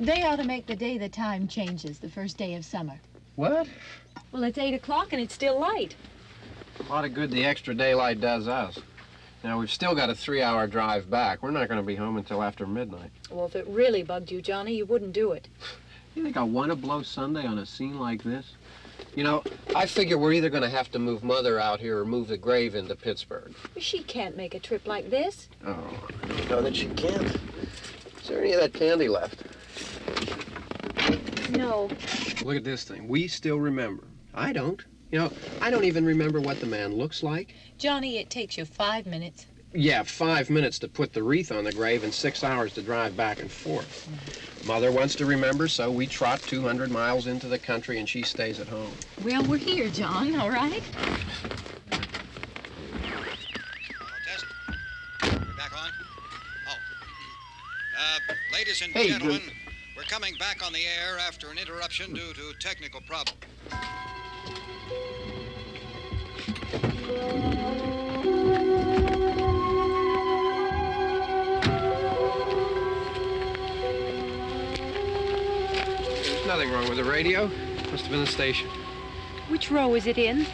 They ought to make the day the time changes, the first day of summer. What? Well, it's 8 o'clock and it's still light. A lot of good the extra daylight does us. Now, we've still got a 3-hour drive back. We're not going to be home until after midnight. Well, if it really bugged you, Johnny, you wouldn't do it. You think I want to blow Sunday on a scene like this? You know, I figure we're either going to have to move Mother out here or move the grave into Pittsburgh. She can't make a trip like this. Oh, I don't know that she can't. Is there any of that candy left? No. Look at this thing. We still remember. I don't. You know, I don't even remember what the man looks like. Johnny, it takes you 5 minutes. Yeah, 5 minutes to put the wreath on the grave and 6 hours to drive back and forth. Mother wants to remember, so we trot 200 miles into the country and she stays at home. Well, we're here, John, all right? Test. We're back on? Oh. Ladies and Hey, gentlemen, we're coming back on the air after an interruption due to technical problem. There's nothing wrong with the radio. Must have been the station. Which row is it in?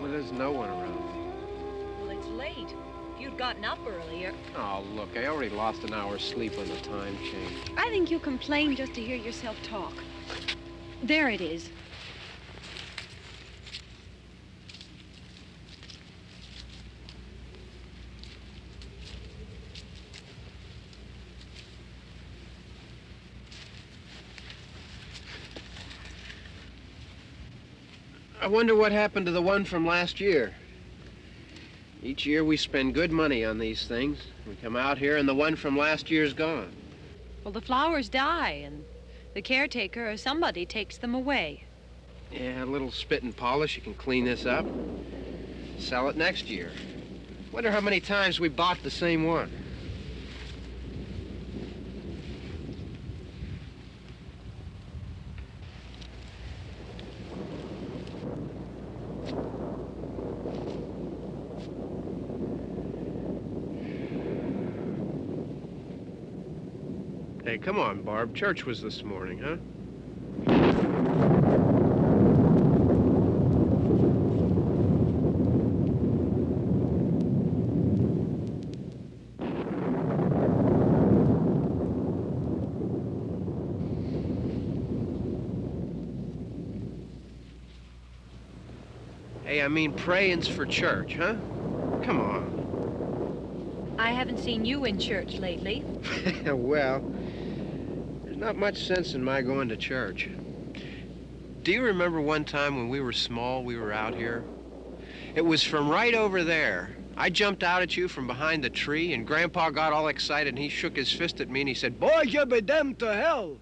Well, there's no one around. Well, it's late. If you'd gotten up earlier. Oh, look, I already lost an hour's sleep on the time change. I think you complain just to hear yourself talk. There it is. I wonder what happened to the one from last year. Each year we spend good money on these things. We come out here and the one from last year's gone. Well, the flowers die, and the caretaker or somebody takes them away. Yeah, a little spit and polish, you can clean this up. Sell it next year. Wonder how many times we bought the same one. Hey, come on, Barb. Church was this morning, huh? Hey, I mean praying's for church, huh? Come on. I haven't seen you in church lately. Well, there's not much sense in my going to church. Do you remember one time when we were small, we were out here? It was from right over there. I jumped out at you from behind the tree, and Grandpa got all excited, and he shook his fist at me, and he said, "Boy, you'll be damned to hell."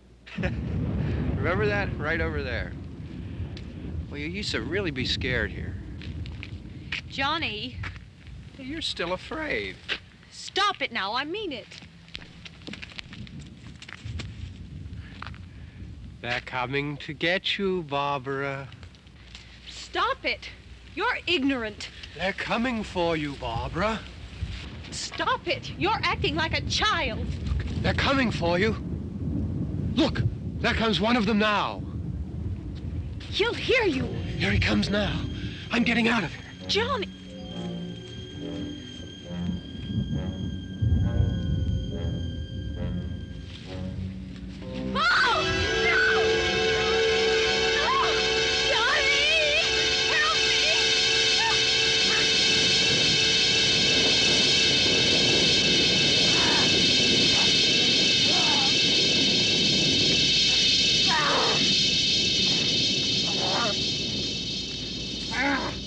Remember that? Right over there. Well, you used to really be scared here. Johnny, You're still afraid. stop it now. I mean it. They're coming to get you, Barbara. Stop it. You're ignorant. They're coming for you, Barbara. Stop it. You're acting like a child. They're coming for you. Look, there comes one of them now. He'll hear you. Here he comes now. I'm getting out of here. Johnny. Oh! No! No! Johnny! Help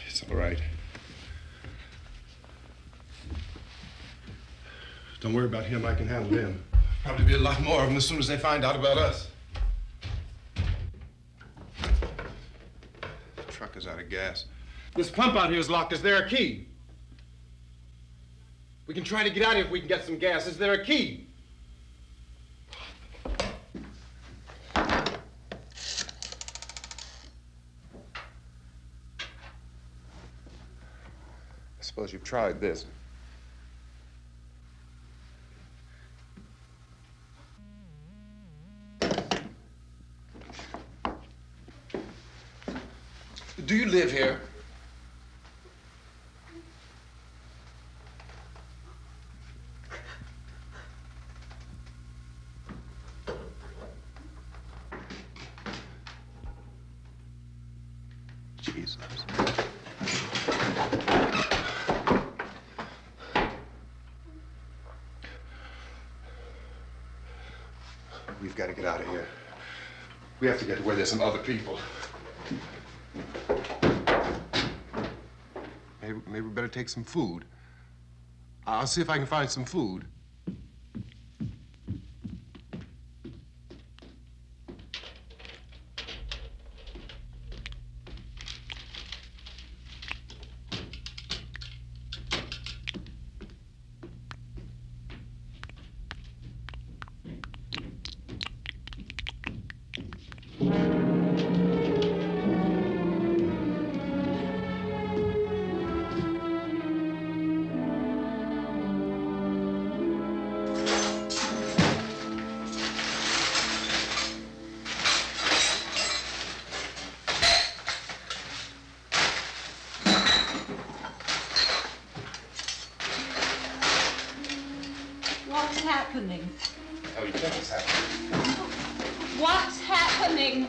It's all right. Don't worry about him. I can handle him. Probably be a lot more of them as soon as they find out about us. The truck is out of gas. This pump out here is locked. Is there a key? We can try to get out here if we can get some gas. Is there a key? I suppose you've tried this. Do you live here? Jesus. We've got to get out of here. We have to get to where there's some other people. Maybe we better take some food. I'll see if I can find some food. What's happening? Oh, you think it's happening? What's happening?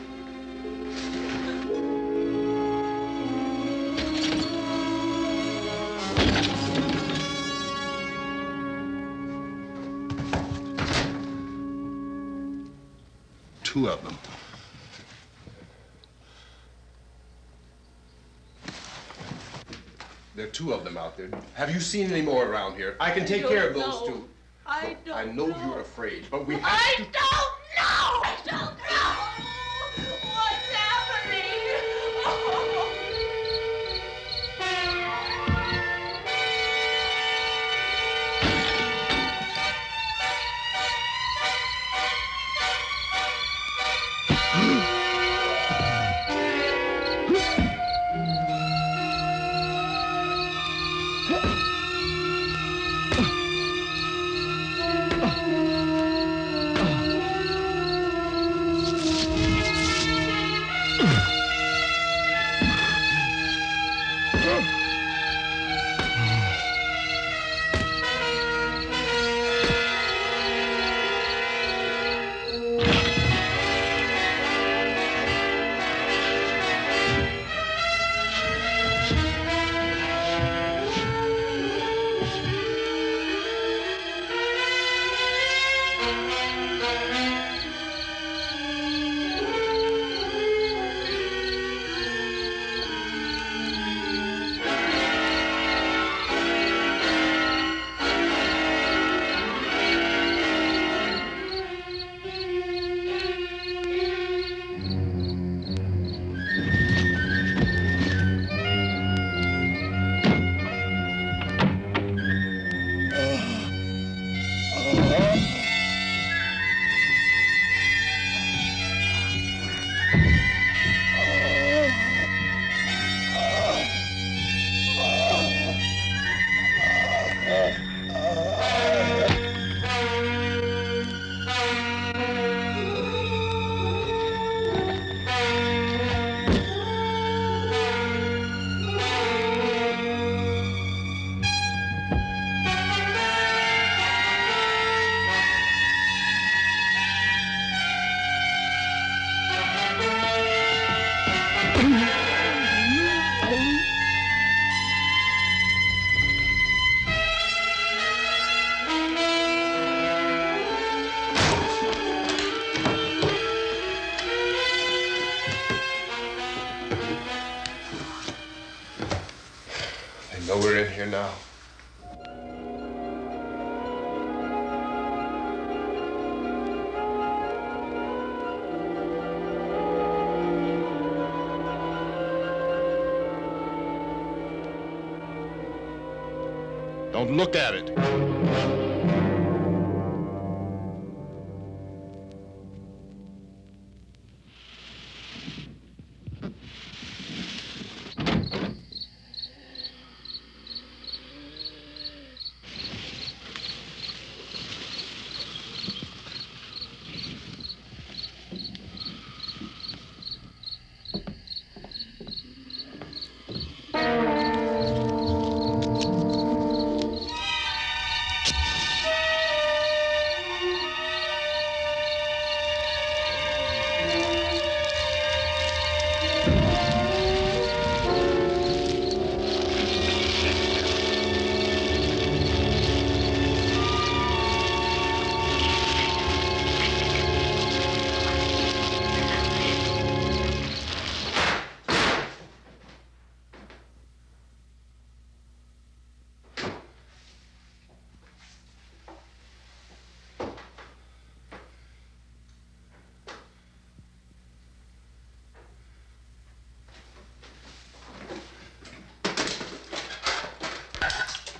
Two of them. There are two of them out there. Have you seen any more around here? I can take care of those two. I don't I know you're afraid, but we have to... I don't know! I don't know! What's happening? Oh. now. Don't look at it.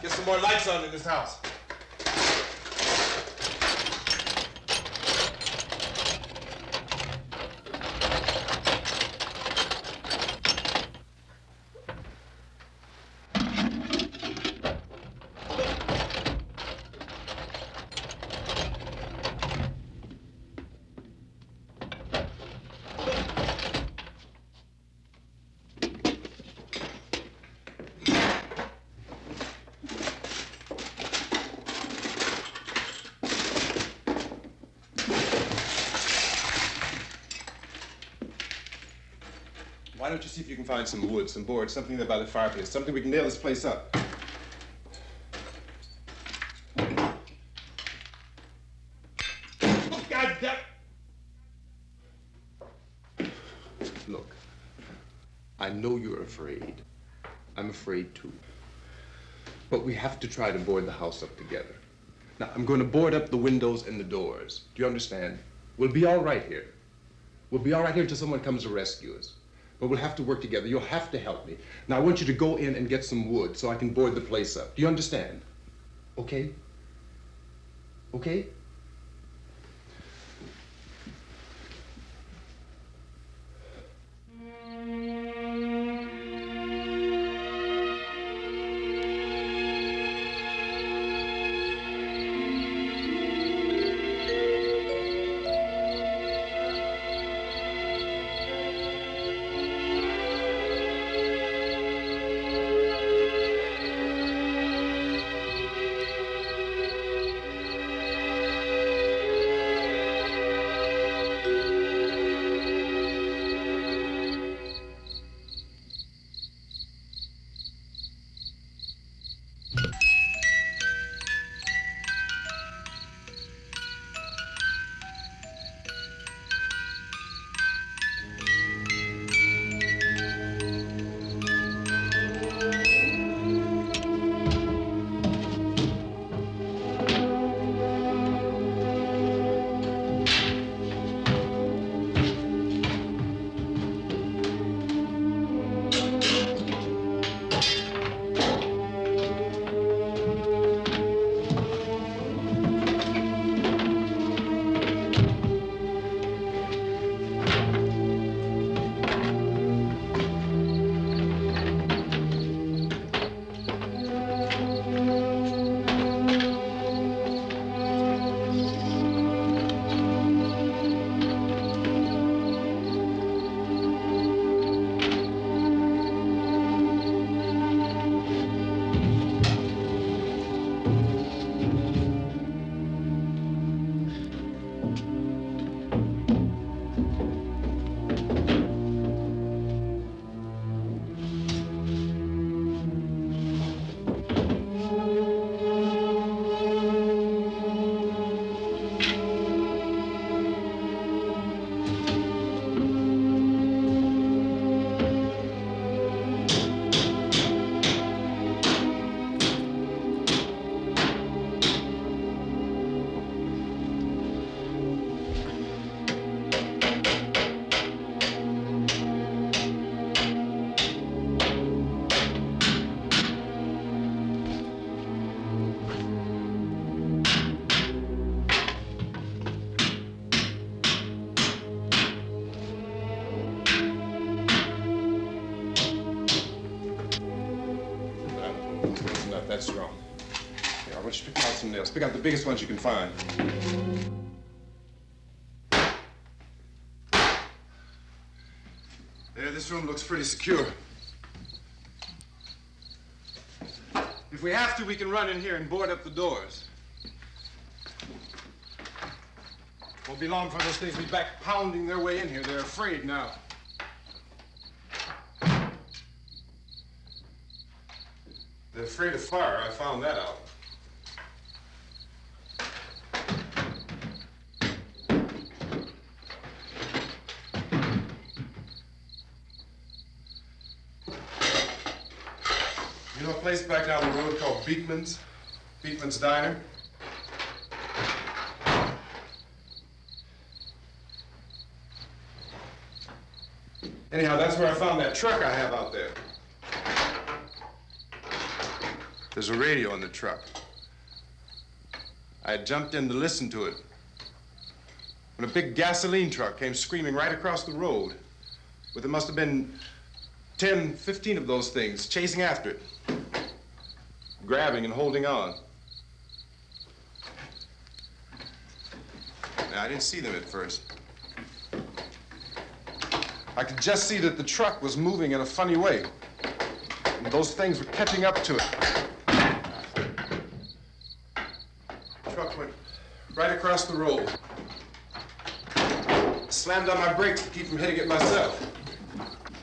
Get some more lights on in this house. Why don't you see if you can find some wood, some board, something there by the fireplace, something we can nail this place up. Oh, God damn! Look, I know you're afraid. I'm afraid too. But we have to try to board the house up together. Now, I'm going to board up the windows and the doors. Do you understand? We'll be all right here. We'll be all right here until someone comes to rescue us. But we'll have to work together. You'll have to help me. Now, I want you to go in and get some wood so I can board the place up. Do you understand? Okay? Okay? some nails. Pick out the biggest ones you can find. There, this room looks pretty secure. If we have to, we can run in here and board up the doors. Won't be long for those things to be back pounding their way in here. They're afraid now. They're afraid of fire. I found that out. You know a place back down the road called Beekman's? Beekman's Diner? Anyhow, that's where I found that truck I have out there. There's a radio in the truck. I had jumped in to listen to it when a big gasoline truck came screaming right across the road with there must have been 10, 15 of those things chasing after it, grabbing and holding on. Now, I didn't see them at first. I could just see that the truck was moving in a funny way, and those things were catching up to it. The truck went right across the road. Slammed on my brakes to keep from hitting it myself.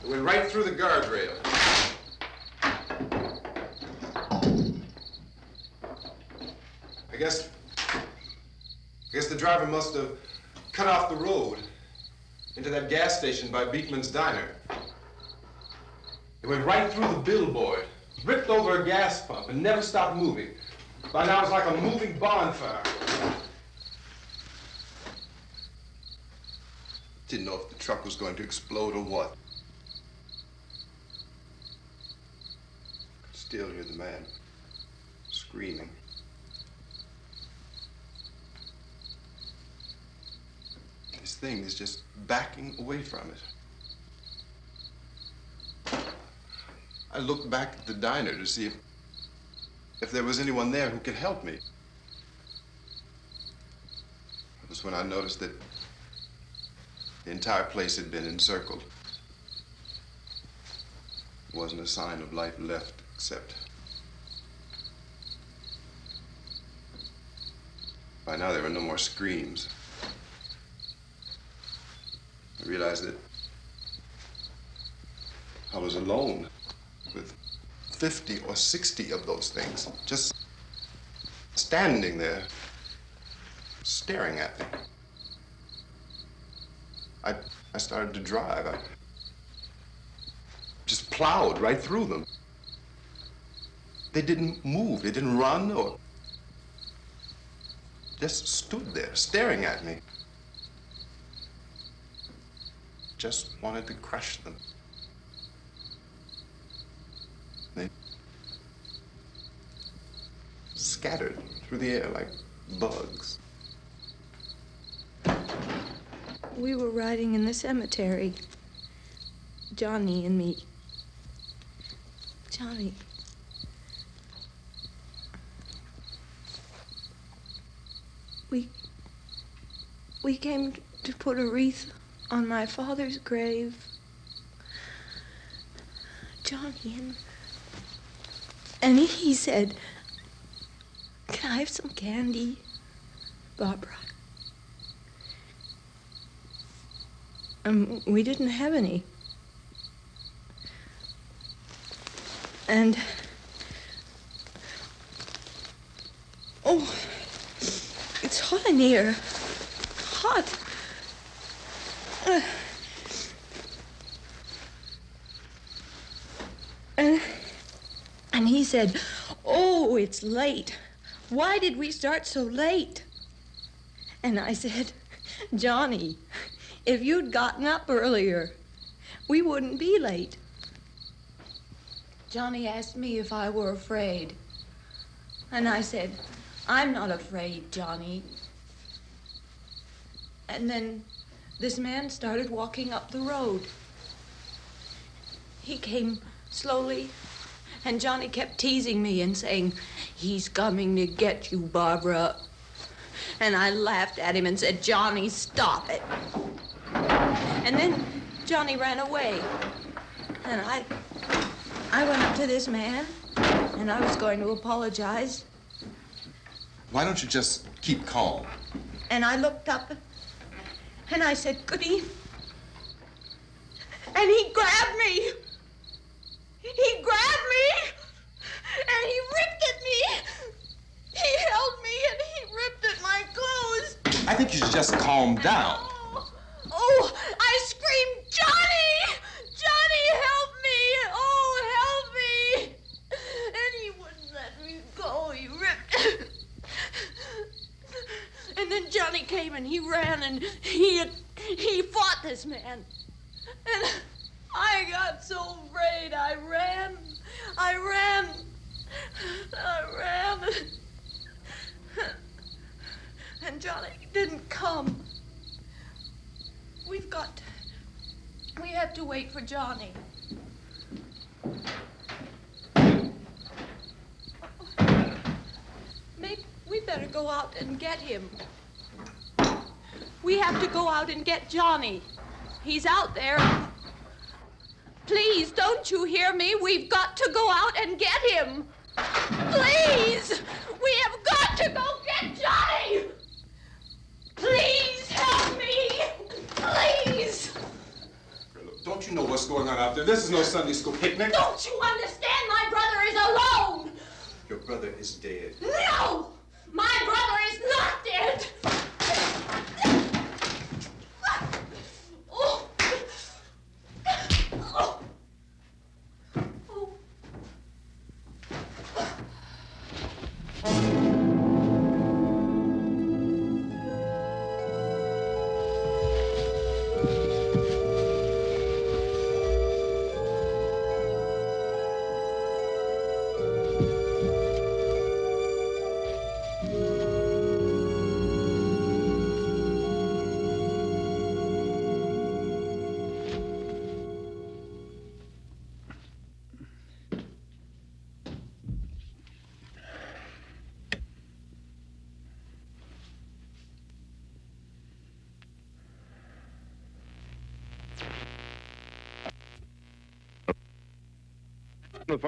It went right through the guardrail. I guess the driver must have cut off the road into that gas station by Beekman's Diner. It went right through the billboard, ripped over a gas pump, and never stopped moving. By now, it's like a moving bonfire. Didn't know if the truck was going to explode or what. Could still hear the man screaming. This thing is just backing away from it. I looked back at the diner to see if there was anyone there who could help me. It was when I noticed that the entire place had been encircled. There wasn't a sign of life left except by now there were no more screams. I realized that I was alone with 50 or 60 of those things, just standing there, staring at me. I started to drive. I just plowed right through them. They didn't move, they didn't run or just stood there staring at me. Just wanted to crush them. They scattered through the air like bugs. We were riding in the cemetery, Johnny and me. Johnny. We came to put a wreath on my father's grave. Johnny, and he said, "Can I have some candy, Barbara?" We didn't have any. And, oh, it's hot in here. Hot. And he said, "Oh, it's late. Why did we start so late?" And I said, "Johnny, if you'd gotten up earlier, we wouldn't be late." Johnny asked me if I were afraid. And I said, "I'm not afraid, Johnny." And then this man started walking up the road. He came slowly And Johnny kept teasing me and saying, "He's coming to get you, Barbara." And I laughed at him and said, "Johnny, stop it." And then Johnny ran away. And I went up to this man, and I was going to apologize. Why don't you just keep calm? And I looked up, and I said, "Goody." And he grabbed me. He grabbed me, and he ripped at me. He held me, and he ripped at my clothes. I think you should just calm down. Oh, I screamed, "Johnny! Johnny, help me! Oh, help me!" And he wouldn't let me go. He ripped. And then Johnny came and he ran and he fought this man. And I got so afraid. I ran. And Johnny didn't come. We have to wait for Johnny. Maybe we better go out and get him. We have to go out and get Johnny. He's out there. Please, don't you hear me? We've got to go out and get him. Please! We have got to go get Johnny! Please help me! Please! Don't you know what's going on out there? This is no Sunday school picnic. Don't you understand? My brother is alone! Your brother is dead. No! My brother is not dead! Oh. Oh. Oh.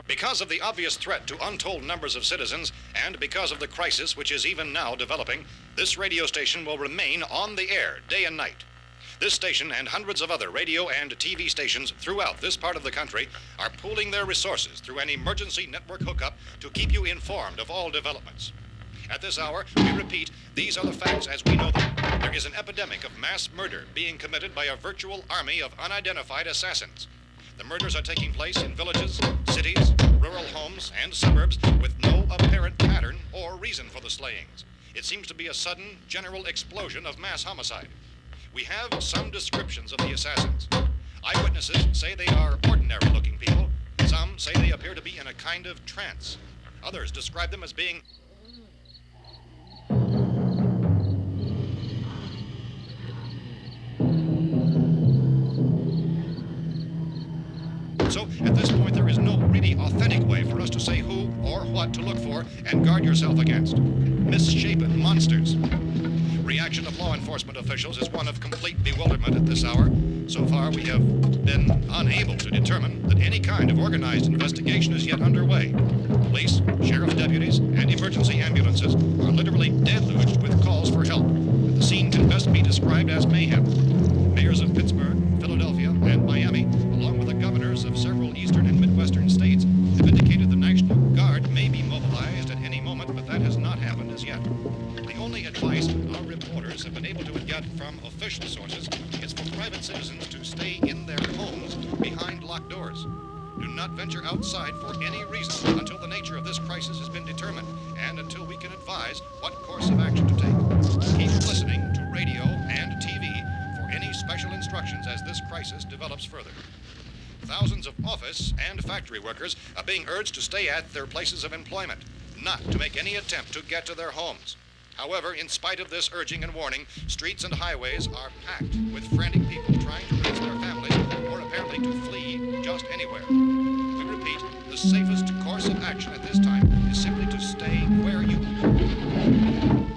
Because of the obvious threat to untold numbers of citizens, and because of the crisis which is even now developing, this radio station will remain on the air day and night. This station and hundreds of other radio and TV stations throughout this part of the country are pooling their resources through an emergency network hookup to keep you informed of all developments. At this hour, we repeat, these are the facts as we know them. There is an epidemic of mass murder being committed by a virtual army of unidentified assassins. The murders are taking place in villages, cities, rural homes, and suburbs with no apparent pattern or reason for the slayings. It seems to be a sudden, general explosion of mass homicide. We have some descriptions of the assassins. Eyewitnesses say they are ordinary-looking people. Some say they appear to be in a kind of trance. Others describe them as being So, at this point, there is no really authentic way for us to say who or what to look for and guard yourself against. Misshapen monsters. Reaction of law enforcement officials is one of complete bewilderment at this hour. So far, we have been unable to determine that any kind of organized investigation is yet underway. Police, sheriff's deputies, and emergency ambulances are literally deluged with calls for help. The scene can best be described as mayhem. Mayors of Pittsburgh, Philadelphia, and Miami, along with the governors of several eastern and midwestern states, have indicated the National Guard may be mobilized at any moment, but that has not happened as yet. The only advice our reporters have been able to get from official sources is for private citizens to stay in their homes behind locked doors. Do not venture outside for any reason until the nature of this crisis has been determined and until we can advise what course of action to take. Keep listening to radio and TV for any special instructions as this crisis develops further. Thousands of office and factory workers are being urged to stay at their places of employment, not to make any attempt to get to their homes. However, in spite of this urging and warning, streets and highways are packed with frantic people trying to raise their families or apparently to flee just anywhere. We repeat, the the safest course of action at this time is simply to stay where you are.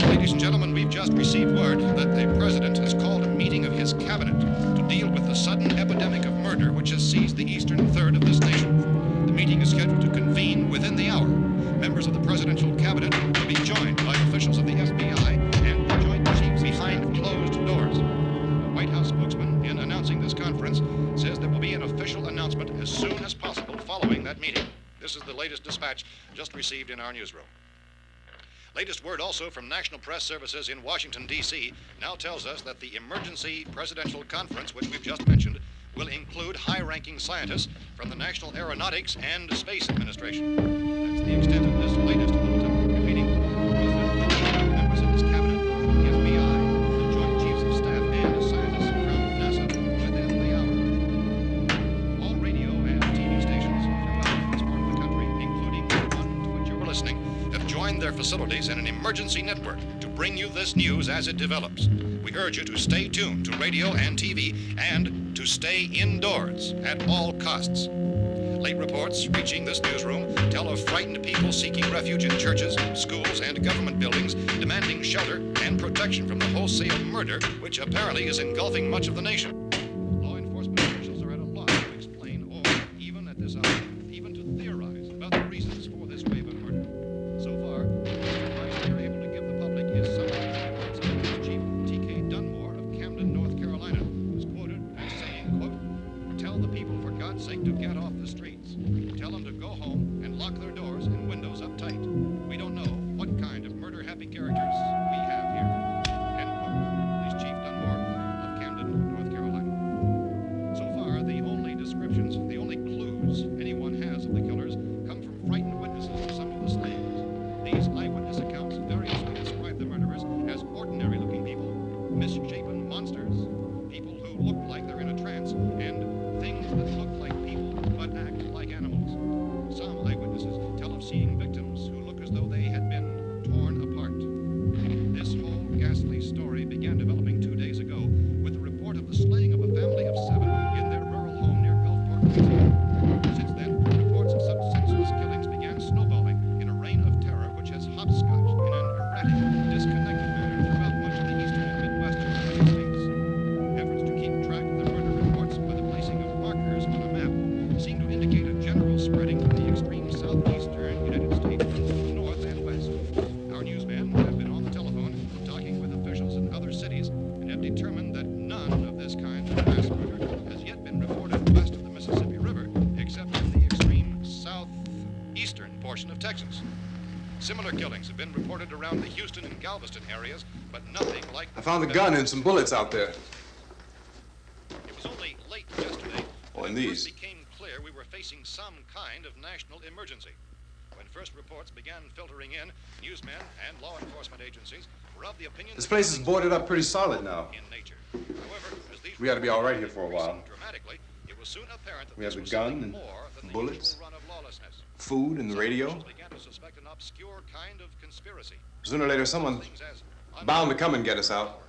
Ladies and gentlemen, we've just received word that the President has called a meeting of his cabinet to deal with the sudden epidemic of murder which has seized the eastern third of this nation. The meeting is scheduled to convene within the hour. Members of the presidential cabinet will be joined by officials of the FBI and the Joint Chiefs behind closed doors. A White House spokesman, in announcing this conference, says there will be an official announcement as soon as possible following that meeting. This is the latest dispatch just received in our newsroom. Latest word also from National Press Services in Washington, D.C. now tells us that the emergency presidential conference, which we've just mentioned, will include high-ranking scientists from the National Aeronautics and Space Administration. That's the extent of this latest bulletin. Repeating, the President, members of his cabinet, the FBI, the Joint Chiefs of Staff, and scientists from NASA within the hour. All radio and TV stations throughout this part of the country, including the one to which you're listening, have joined their facilities in an emergency network to bring you this news as it develops. We urge you to stay tuned to radio and TV and to stay indoors at all costs. Late reports reaching this newsroom tell of frightened people seeking refuge in churches, schools, and government buildings, demanding shelter and protection from the wholesale murder which apparently is engulfing much of the nation. Law enforcement officials are at a loss to explain or, even at this hour, even to theorize about the reasons for this wave of murder. So far, the advice they're able to give the public is summarized by Pennsylvanians Chief T.K. Dunmore of Camden, North Carolina, who's quoted as saying, quote, "Tell the people for God's sake to get off the streets. Tell them to go home and lock their doors and windows up tight. We don't know what kind of murder-happy characters we have here." End quote. This Chief Dunmore of Camden, North Carolina. So far, the only descriptions, the only clues anyone has of the killers come from frightened witnesses of some of the slayings. These eyewitness accounts variously describe the murderers as ordinary-looking people, misshapen monsters, people who look like they're in a trance, and things that look like people but act like animals. Some eyewitnesses tell of seeing victims who look as though they had been torn apart. This whole ghastly story began developing 2 days ago with the report of the slaying of a family of 7 in their rural home near Gulfport, Louisiana. Since then, reports of such senseless killings began snowballing in a reign of terror which has hopscotched in an erratic, disconnected manner throughout much of the eastern and midwestern United States. Efforts to keep track of the murder reports by the placing of markers on a map seem to indicate a general spreading from the extreme southeastern United States to the north and west. Our newsmen have been on the telephone talking with officials in other cities and have determined that none of this kind of mass murder has yet been reported west of the Mississippi River, except in the extreme southeastern portion of Texas. Similar killings have been reported around the Houston and Galveston areas, but nothing like I found the gun and some bullets out there. It was only late yesterday Oh, that and it these. first became clear we were facing some kind of national emergency. When first reports began filtering in, newsmen and law enforcement agencies were of the opinion This that place is killings boarded were up pretty solid now. in nature. However, as these We ought to be all right here for a reports while. increased dramatically, it was soon apparent that We have this the was gun something and more than the bullets, usual run of lawlessness. Food and the Some radio. officials began to suspect an obscure kind of conspiracy. Sooner or later, someone's Things as bound to come and get us out.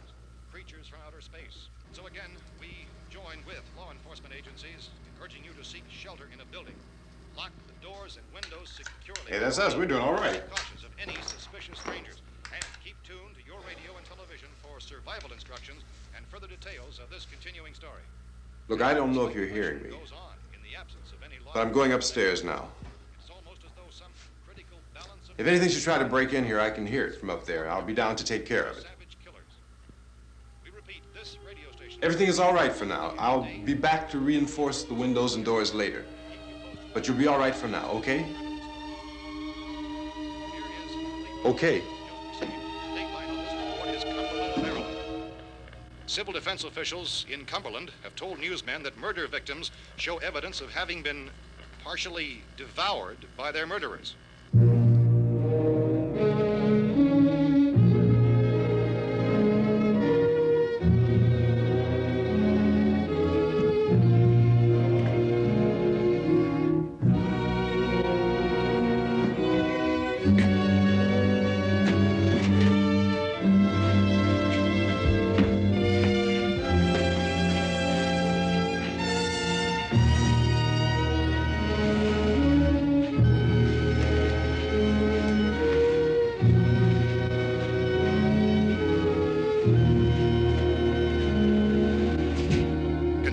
creatures from outer space. So again, we join with law enforcement agencies in urging you to seek shelter in a building. Lock the doors and windows securely. Hey, that's us. We're doing all right. Be cautious of any suspicious strangers. And keep tuned to your radio and television for survival instructions and further details of this continuing story. Look, I don't know if you're hearing me, Goes on in the absence of any law. but I'm going upstairs now. It's almost as though some critical balance of If anything should try to break in here, I can hear it from up there. I'll be down to take care of it. savage killers. We repeat, this radio station. Everything is all right for now. I'll be back to reinforce the windows and doors later. But you'll be all right for now, okay? Okay. Dateline on this report is Cumberland, Maryland. Civil defense officials in Cumberland have told newsmen that murder victims show evidence of having been partially devoured by their murderers.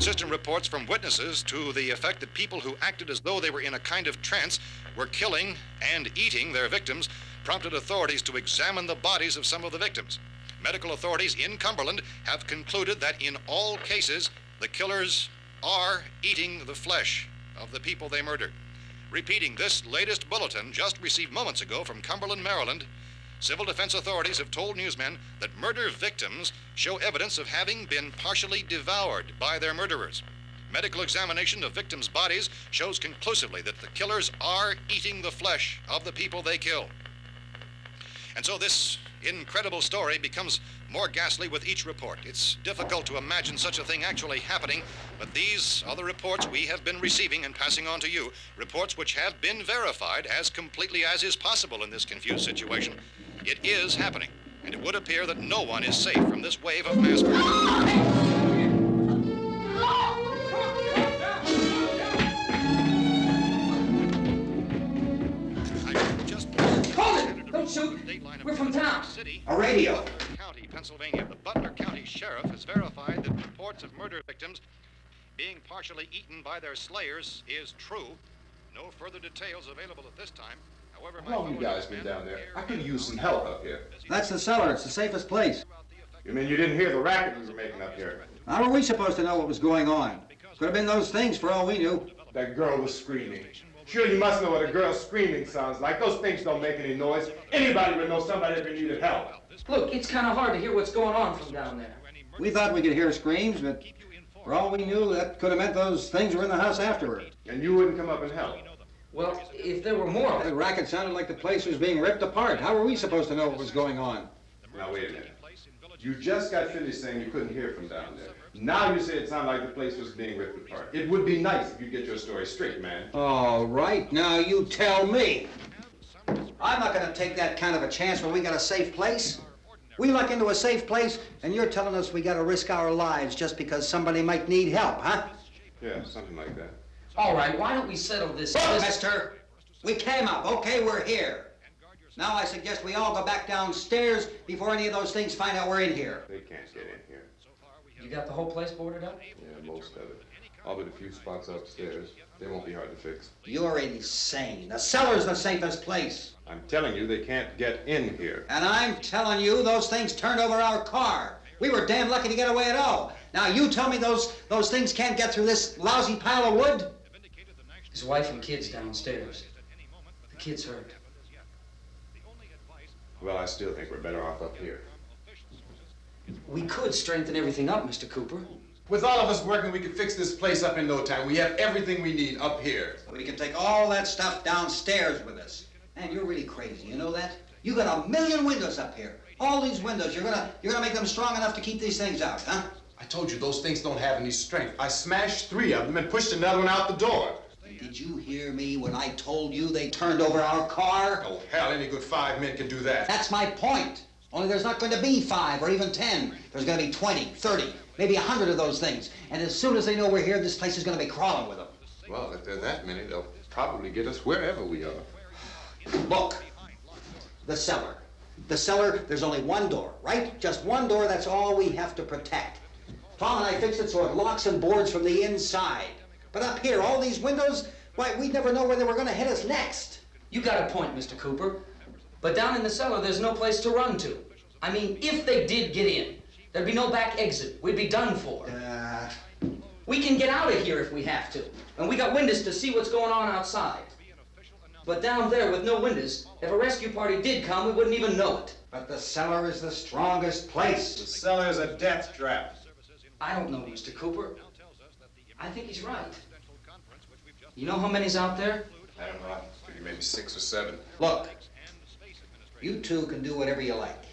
Consistent reports from witnesses to the effect that people who acted as though they were in a kind of trance were killing and eating their victims prompted authorities to examine the bodies of some of the victims. Medical authorities in Cumberland have concluded that in all cases, the killers are eating the flesh of the people they murdered. Repeating this latest bulletin just received moments ago from Cumberland, Maryland, civil defense authorities have told newsmen that murder victims show evidence of having been partially devoured by their murderers. Medical examination of victims' bodies shows conclusively that the killers are eating the flesh of the people they kill. And so this incredible story becomes more ghastly with each report. It's difficult to imagine such a thing actually happening, but these are the reports we have been receiving and passing on to you, reports which have been verified as completely as is possible in this confused situation. It is happening, and it would appear that no one is safe from this wave of mass murder. Don't shoot! We're from town. A radio. County, Pennsylvania. The Butler County Sheriff has verified that reports of murder victims being partially eaten by their slayers is true. No further details available at this time. However, How long you guys been down there? I could use some help up here. That's the cellar. It's the safest place. You mean you didn't hear the racket we were making up here? How were we supposed to know what was going on? Could have been those things for all we knew. That girl was screaming. Sure, you must know what a girl screaming sounds like. Those things don't make any noise. Anybody would know somebody ever needed help. Look, it's kind of hard to hear what's going on from down there. We thought we could hear screams, but for all we knew, that could have meant those things were in the house afterward. And you wouldn't come up and help? Well, if there were more... The racket sounded like the place was being ripped apart. How were we supposed to know what was going on? Now, wait a minute. You just got finished saying you couldn't hear from down there. Now you say it sounded like the place was being ripped apart. It would be nice if you get your story straight, man. All right, now you tell me. I'm not going to take that kind of a chance when we got a safe place. We luck into a safe place, and you're telling us we got to risk our lives just because somebody might need help, huh? Yeah, something like that. All right, why don't we settle this... Look, mister, we came up. Okay, we're here. Now I suggest we all go back downstairs before any of those things find out we're in here. They can't get in here. You got the whole place boarded up? Yeah, most of it. All but a few spots upstairs. They won't be hard to fix. You're insane. The cellar's the safest place. I'm telling you, they can't get in here. And I'm telling you, those things turned over our car. We were damn lucky to get away at all. Now you tell me those things can't get through this lousy pile of wood? His wife and kids downstairs. The kid's hurt. Well, I still think we're better off up here. We could strengthen everything up, Mr. Cooper. With all of us working, we could fix this place up in no time. We have everything we need up here. We can take all that stuff downstairs with us. Man, you're really crazy, you know that? You got 1 million windows up here. All these windows, you're gonna make them strong enough to keep these things out, huh? I told you those things don't have any strength. I smashed 3 of them and pushed another one out the door. Did you hear me when I told you they turned over our car? Oh, hell, any good 5 men can do that. That's my point. Only there's not going to be 5 or even 10. There's going to be 20, 30, maybe 100 of those things. And as soon as they know we're here, this place is going to be crawling with them. Well, if there are that many, they'll probably get us wherever we are. Look, the cellar. The cellar, there's only one door, right? Just one door, that's all we have to protect. Tom and I fixed it so it locks and boards from the inside. But up here, all these windows, why, we'd never know where they were going to hit us next. You got a point, Mr. Cooper. But down in the cellar, there's no place to run to. I mean, if they did get in, there'd be no back exit. We'd be done for. We can get out of here if we have to. And we got windows to see what's going on outside. But down there with no windows, if a rescue party did come, we wouldn't even know it. But the cellar is the strongest place. The cellar is a death trap. I don't know, Mr. Cooper. I think he's right. You know how many's out there? I don't know. I figure maybe 6 or 7. Look, you two can do whatever you like.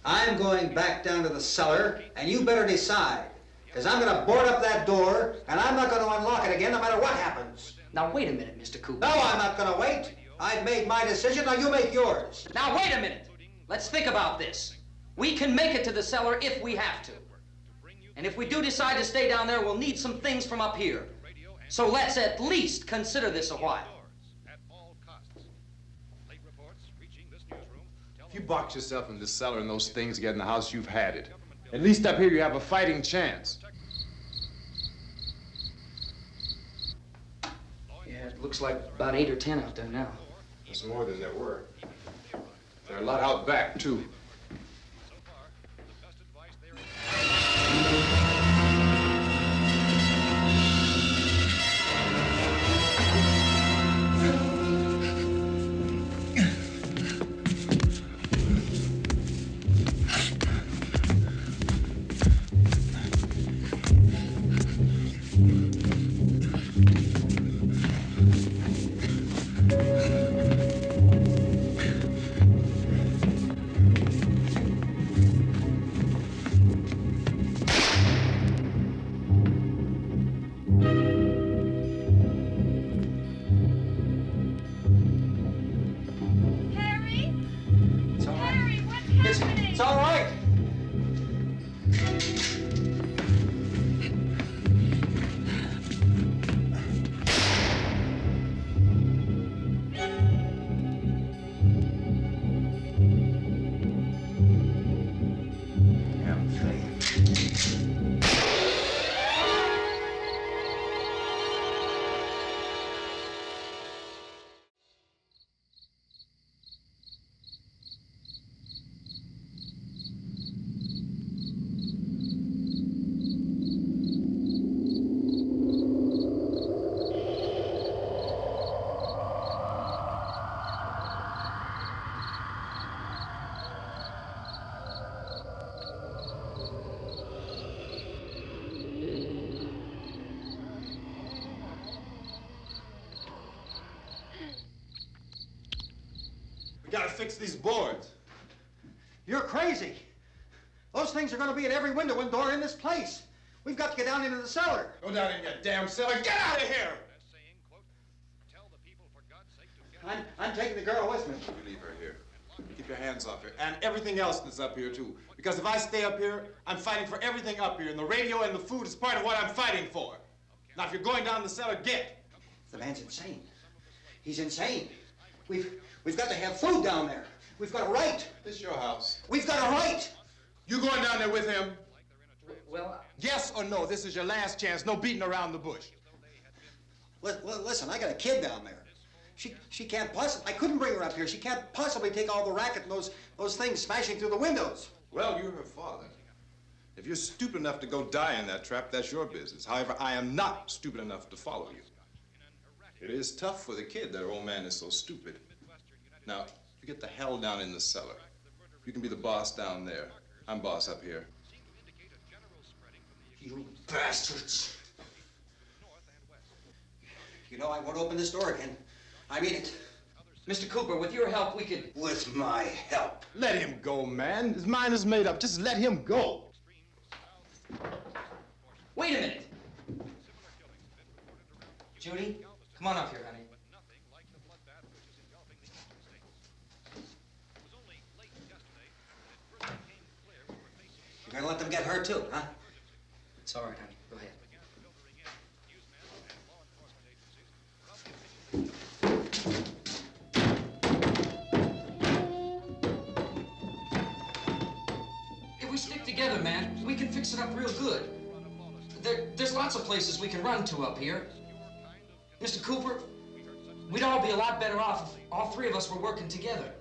I'm going back down to the cellar, and you better decide. Because I'm going to board up that door, and I'm not going to unlock it again no matter what happens. Now, wait a minute, Mr. Cooper. No, I'm not going to wait. I've made my decision, now you make yours. Now, wait a minute. Let's think about this. We can make it to the cellar if we have to. And if we do decide to stay down there, we'll need some things from up here. So let's at least consider this a while. If you box yourself in this cellar and those things get in the house, you've had it. At least up here you have a fighting chance. It looks like about 8 or 10 out there now. There's more than there were. There are a lot out back, too. It's all right. We gotta fix these boards. You're crazy. Those things are going to be at every window and door in this place. We've got to get down into the cellar. Go down in your damn cellar. Get out of here! I'm taking the girl with me. You leave her here. Keep your hands off her. And everything else that's up here, too. Because if I stay up here, I'm fighting for everything up here. And the radio and the food is part of what I'm fighting for. Now, if you're going down the cellar, get. The man's insane. He's insane. We've got to have food down there. We've got a right. This is your house. We've got a right. You going down there with him? Well, Yes or no? This is your last chance. No beating around the bush. Listen, I got a kid down there. She can't possibly, I couldn't bring her up here. She can't possibly take all the racket and those things smashing through the windows. Well, you're her father. If you're stupid enough to go die in that trap, that's your business. However, I am not stupid enough to follow you. It is tough for the kid that her old man is so stupid. Now, you get the hell down in the cellar. You can be the boss down there. I'm boss up here. You bastards. You know, I won't open this door again. I mean it. Mr. Cooper, with your help, we could... With my help. Let him go, man. His mind is made up. Just let him go. Wait a minute. Judy, come on up here, honey. You're gonna let them get hurt too, huh? It's all right, honey. Go ahead. If we stick together, man, we can fix it up real good. There's lots of places we can run to up here. Mr. Cooper, we'd all be a lot better off if all three of us were working together.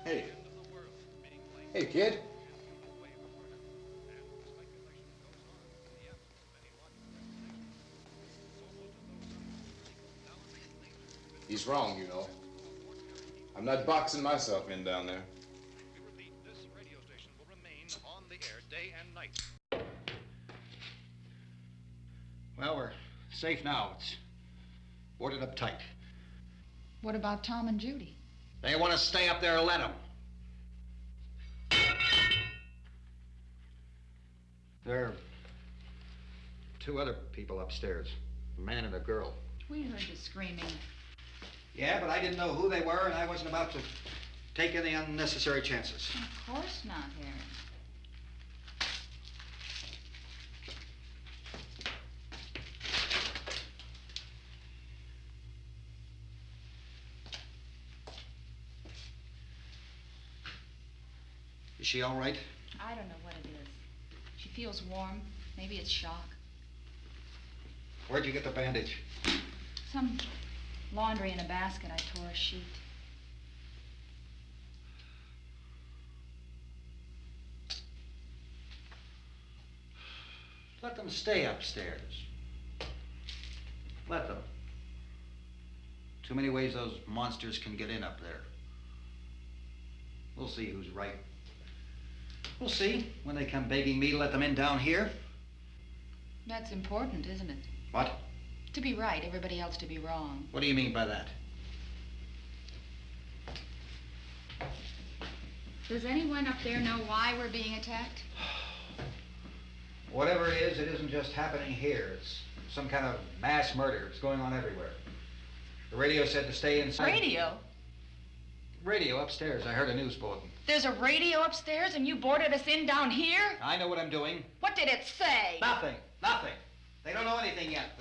Hey. Hey, kid. He's wrong, you know. I'm not boxing myself in down there. We repeat, this radio station will remain on the air day and night. Well, we're safe now. It's boarded up tight. What about Tom and Judy? They want to stay up there, let them. There are two other people upstairs, a man and a girl. We heard the screaming. Yeah, but I didn't know who they were, and I wasn't about to take any unnecessary chances. Of course not, Harry. Is she all right? I don't know what it is. She feels warm. Maybe it's shock. Where'd you get the bandage? Some laundry in a basket. I tore a sheet. Let them stay upstairs. Let them. Too many ways those monsters can get in up there. We'll see who's right. We'll see when they come begging me to let them in down here. That's important, isn't it? What? To be right, everybody else to be wrong. What do you mean by that? Does anyone up there know why we're being attacked? Whatever it isn't just happening here. It's some kind of mass murder. It's going on everywhere. The radio said to stay inside. Radio? Radio upstairs. I heard a news bulletin. There's a radio upstairs and you boarded us in down here? I know what I'm doing. What did it say? Nothing. Nothing. They don't know anything yet.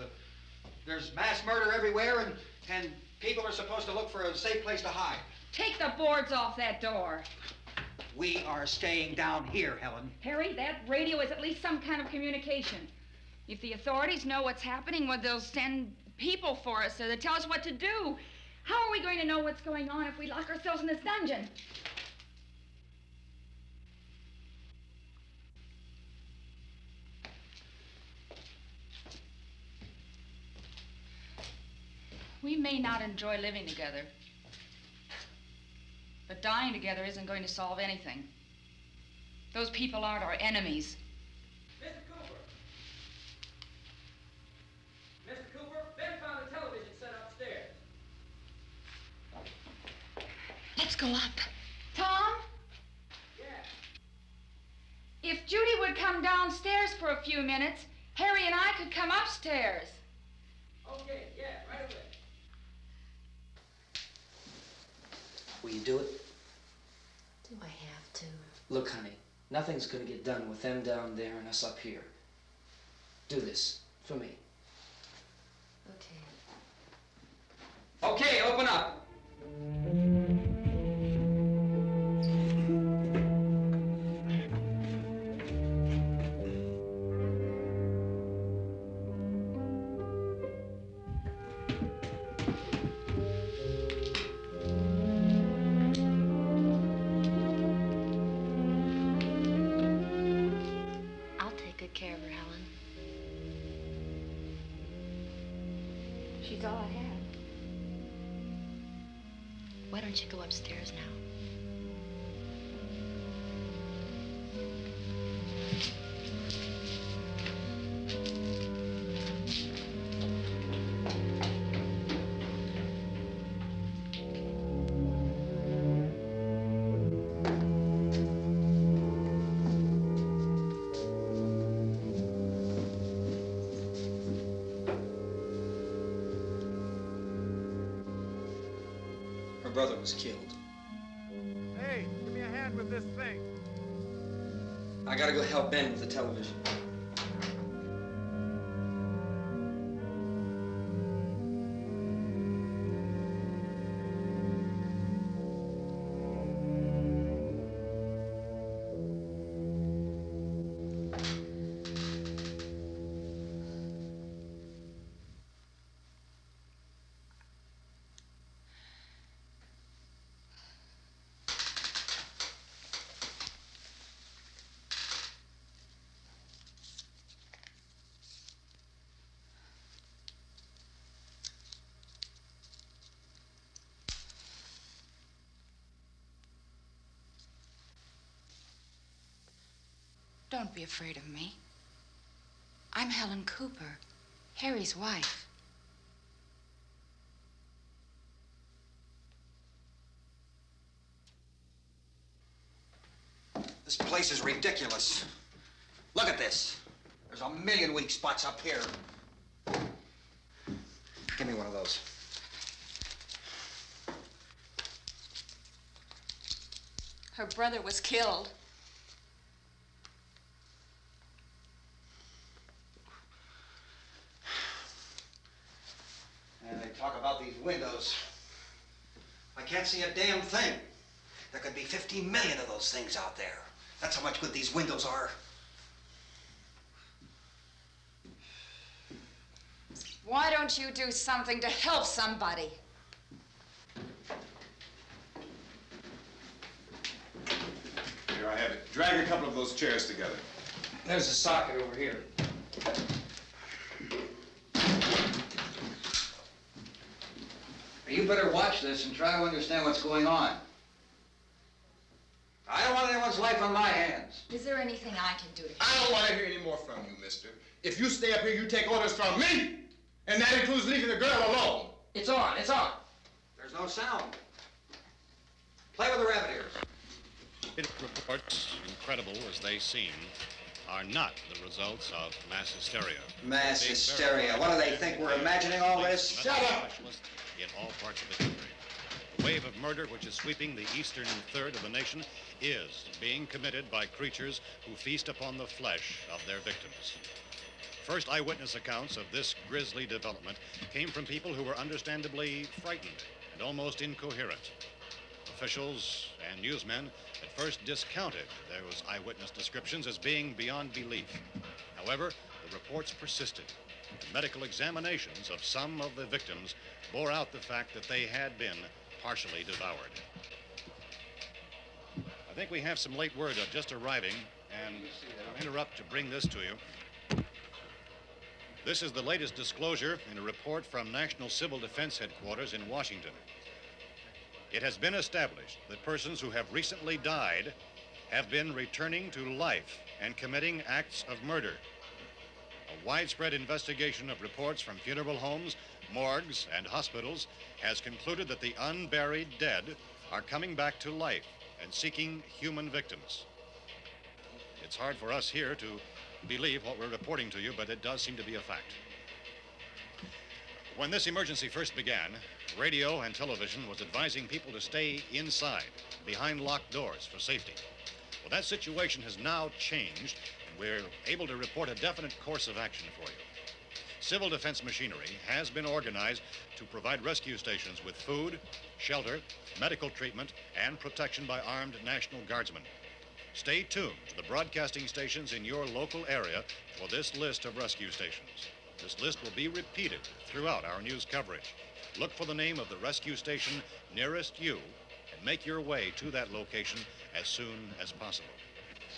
There's mass murder everywhere and people are supposed to look for a safe place to hide. Take the boards off that door. We are staying down here, Helen. Harry, that radio is at least some kind of communication. If the authorities know what's happening, well, they'll send people for us so they'll tell us what to do. How are we going to know what's going on if we lock ourselves in this dungeon? We may not enjoy living together, but dying together isn't going to solve anything. Those people aren't our enemies. Mr. Cooper! Mr. Cooper, Ben found the television set upstairs. Let's go up. Tom? Yeah. If Judy would come downstairs for a few minutes, Harry and I could come upstairs. Okay, yeah, right away. Will you do it? Do I have to? Look, honey, nothing's gonna get done with them down there and us up here. Do this for me. Okay. Okay, open up. I'll take good care of her, Helen. She's all I have. Why don't you go upstairs now? Her brother was killed. Hey, give me a hand with this thing. I gotta go help Ben with the television. Don't be afraid of me. I'm Helen Cooper, Harry's wife. This place is ridiculous. Look at this. There's a million weak spots up here. Give me one of those. Her brother was killed. And they talk about these windows. I can't see a damn thing. There could be 15 million of those things out there. That's how much good these windows are. Why don't you do something to help somebody? Here I have it. Drag a couple of those chairs together. There's a socket over here. You better watch this and try to understand what's going on. I don't want anyone's life on my hands. Is there anything I can do to help? I don't want to hear any more from you, mister. If you stay up here, you take orders from me. And that includes leaving the girl alone. It's on, it's on. There's no sound. Play with the rabbit ears. Reports, incredible as they seem, are not the results of mass hysteria. Mass hysteria. What do they think? We're imagining all this? Shut up! In all parts of the country. The wave of murder which is sweeping the eastern third of the nation is being committed by creatures who feast upon the flesh of their victims. First eyewitness accounts of this grisly development came from people who were understandably frightened and almost incoherent. Officials and newsmen at first discounted those eyewitness descriptions as being beyond belief. However, the reports persisted. The medical examinations of some of the victims bore out the fact that they had been partially devoured. I think we have some late word just arriving, and I'll interrupt to bring this to you. This is the latest disclosure in a report from National Civil Defense Headquarters in Washington. It has been established that persons who have recently died have been returning to life and committing acts of murder. A widespread investigation of reports from funeral homes, morgues, and hospitals has concluded that the unburied dead are coming back to life and seeking human victims. It's hard for us here to believe what we're reporting to you, but it does seem to be a fact. When this emergency first began, radio and television was advising people to stay inside, behind locked doors for safety. Well, that situation has now changed, and we're able to report a definite course of action for you. Civil defense machinery has been organized to provide rescue stations with food, shelter, medical treatment, and protection by armed National Guardsmen. Stay tuned to the broadcasting stations in your local area for this list of rescue stations. This list will be repeated throughout our news coverage. Look for the name of the rescue station nearest you and make your way to that location as soon as possible.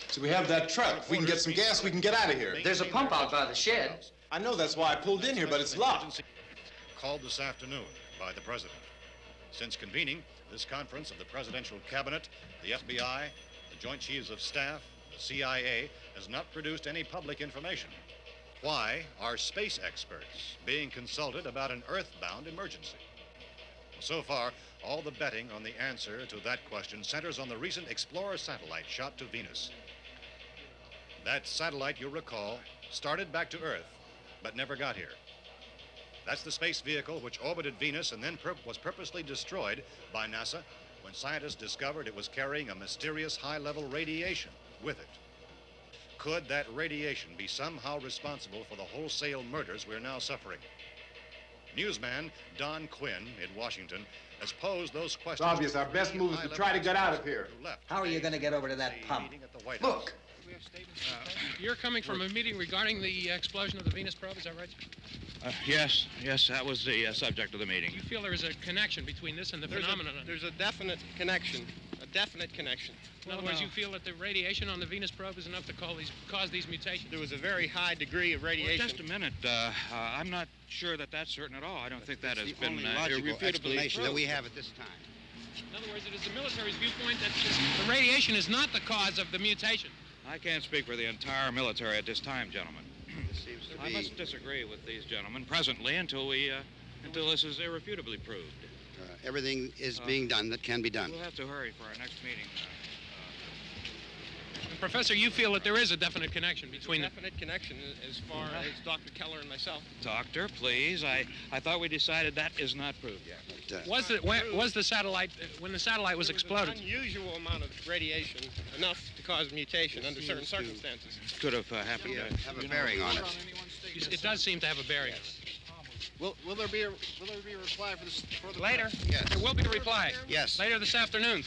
So we have that truck. If we can get some gas, we can get out of here. There's a pump out by the shed. I know, that's why I pulled in here, but it's locked. Called this afternoon by the President. Since convening this conference of the Presidential Cabinet, the FBI, the Joint Chiefs of Staff, the CIA has not produced any public information. Why are space experts being consulted about an earthbound emergency? So far, all the betting on the answer to that question centers on the recent Explorer satellite shot to Venus. That satellite, you'll recall, started back to Earth, but never got here. That's the space vehicle which orbited Venus and then was purposely destroyed by NASA when scientists discovered it was carrying a mysterious high-level radiation with it. Could that radiation be somehow responsible for the wholesale murders we're now suffering? Newsman Don Quinn in Washington has posed those questions. It's obvious our best move is to try to get out of here. How are you going to get over to that pump? Look! You're coming from a meeting regarding the explosion of the Venus probe, is that right? Yes, that was the subject of the meeting. You feel there is a connection between this and the phenomenon? There's a definite connection. In other words, you feel that the radiation on the Venus probe is enough to cause these mutations? There was a very high degree of radiation. Well, just a minute. I'm not sure that that's certain at all. I don't think that has been only logical irrefutably explanation proved. that we have at this time. In other words, it is the military's viewpoint that the radiation is not the cause of the mutation. I can't speak for the entire military at this time, gentlemen. This seems to I be... must disagree with these gentlemen presently until this is irrefutably proved. everything is being done that can be done. We'll have to hurry for our next meeting. Professor, you feel that there is a definite connection between them? Definite connection as far as Dr. Keller and myself. Doctor, please. I thought we decided that is not proved yet. Was the satellite, when the satellite was exploded? An unusual amount of radiation, enough to cause mutation under certain circumstances. Could have happened. Have a bearing on it. It does seem to have a bearing. Will there be a reply for this? Later? Yes. There will be a reply. Yes. Later this afternoon.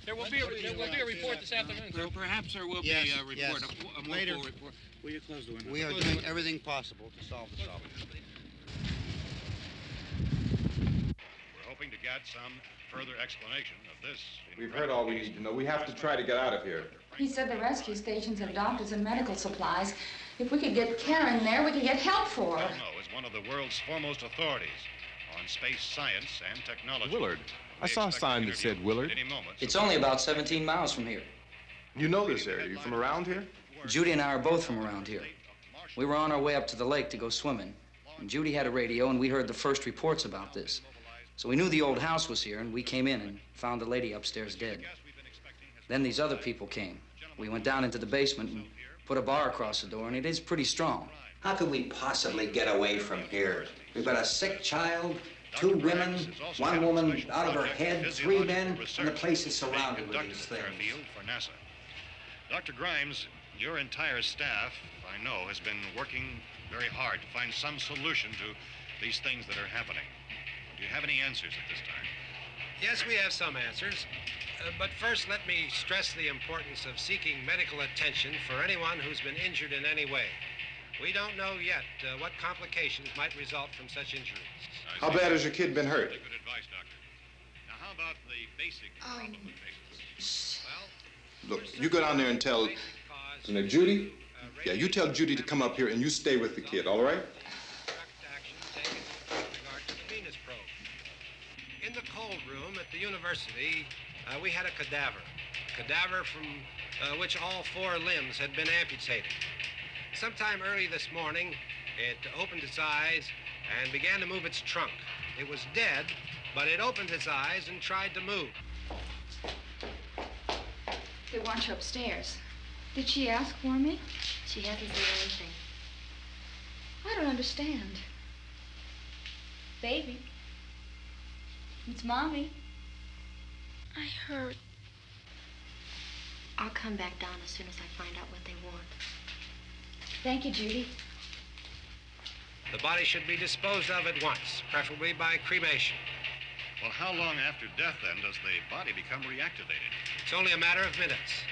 There will be a report this afternoon. Well, perhaps there will be a report, a more full report. Will you close the window? We are doing everything possible to solve the problem. We're hoping to get some further explanation of this. We've heard all we need to know. We have to try to get out of here. He said the rescue stations have doctors and medical supplies. If we could get care in there, we could get help for her. FilmIsNow is one of the world's foremost authorities on space science and technology. Willard. I saw a sign that said Willard. It's only about 17 miles from here. You know this area. You from around here? Judy and I are both from around here. We were on our way up to the lake to go swimming, and Judy had a radio, and we heard the first reports about this. So we knew the old house was here, and we came in and found the lady upstairs dead. Then these other people came. We went down into the basement and put a bar across the door, and it is pretty strong. How could we possibly get away from here? We've got a sick child, 2 women, 1 woman out of her head, 3 men, and the place is surrounded with these things. For NASA. Dr. Grimes, your entire staff, I know, has been working very hard to find some solution to these things that are happening. Do you have any answers at this time? Yes, we have some answers. But first, let me stress the importance of seeking medical attention for anyone who's been injured in any way. We don't know yet what complications might result from such injuries. How bad has your kid been hurt? Good advice, Doctor. Now, how about the basic problem with patients? Well, Look, you go down there and tell... Now, Judy? Yeah, you tell Judy to come up here and you stay with the kid, all right? In the cold room at the university, we had a cadaver from which all 4 limbs had been amputated. Sometime early this morning, it opened its eyes and began to move its trunk. It was dead, but it opened its eyes and tried to move. They want you upstairs. Did she ask for me? She hasn't said anything. I don't understand. Baby. It's Mommy. I heard. I'll come back down as soon as I find out what they want. Thank you, Judy. The body should be disposed of at once, preferably by cremation. Well, how long after death, then, does the body become reactivated? It's only a matter of minutes.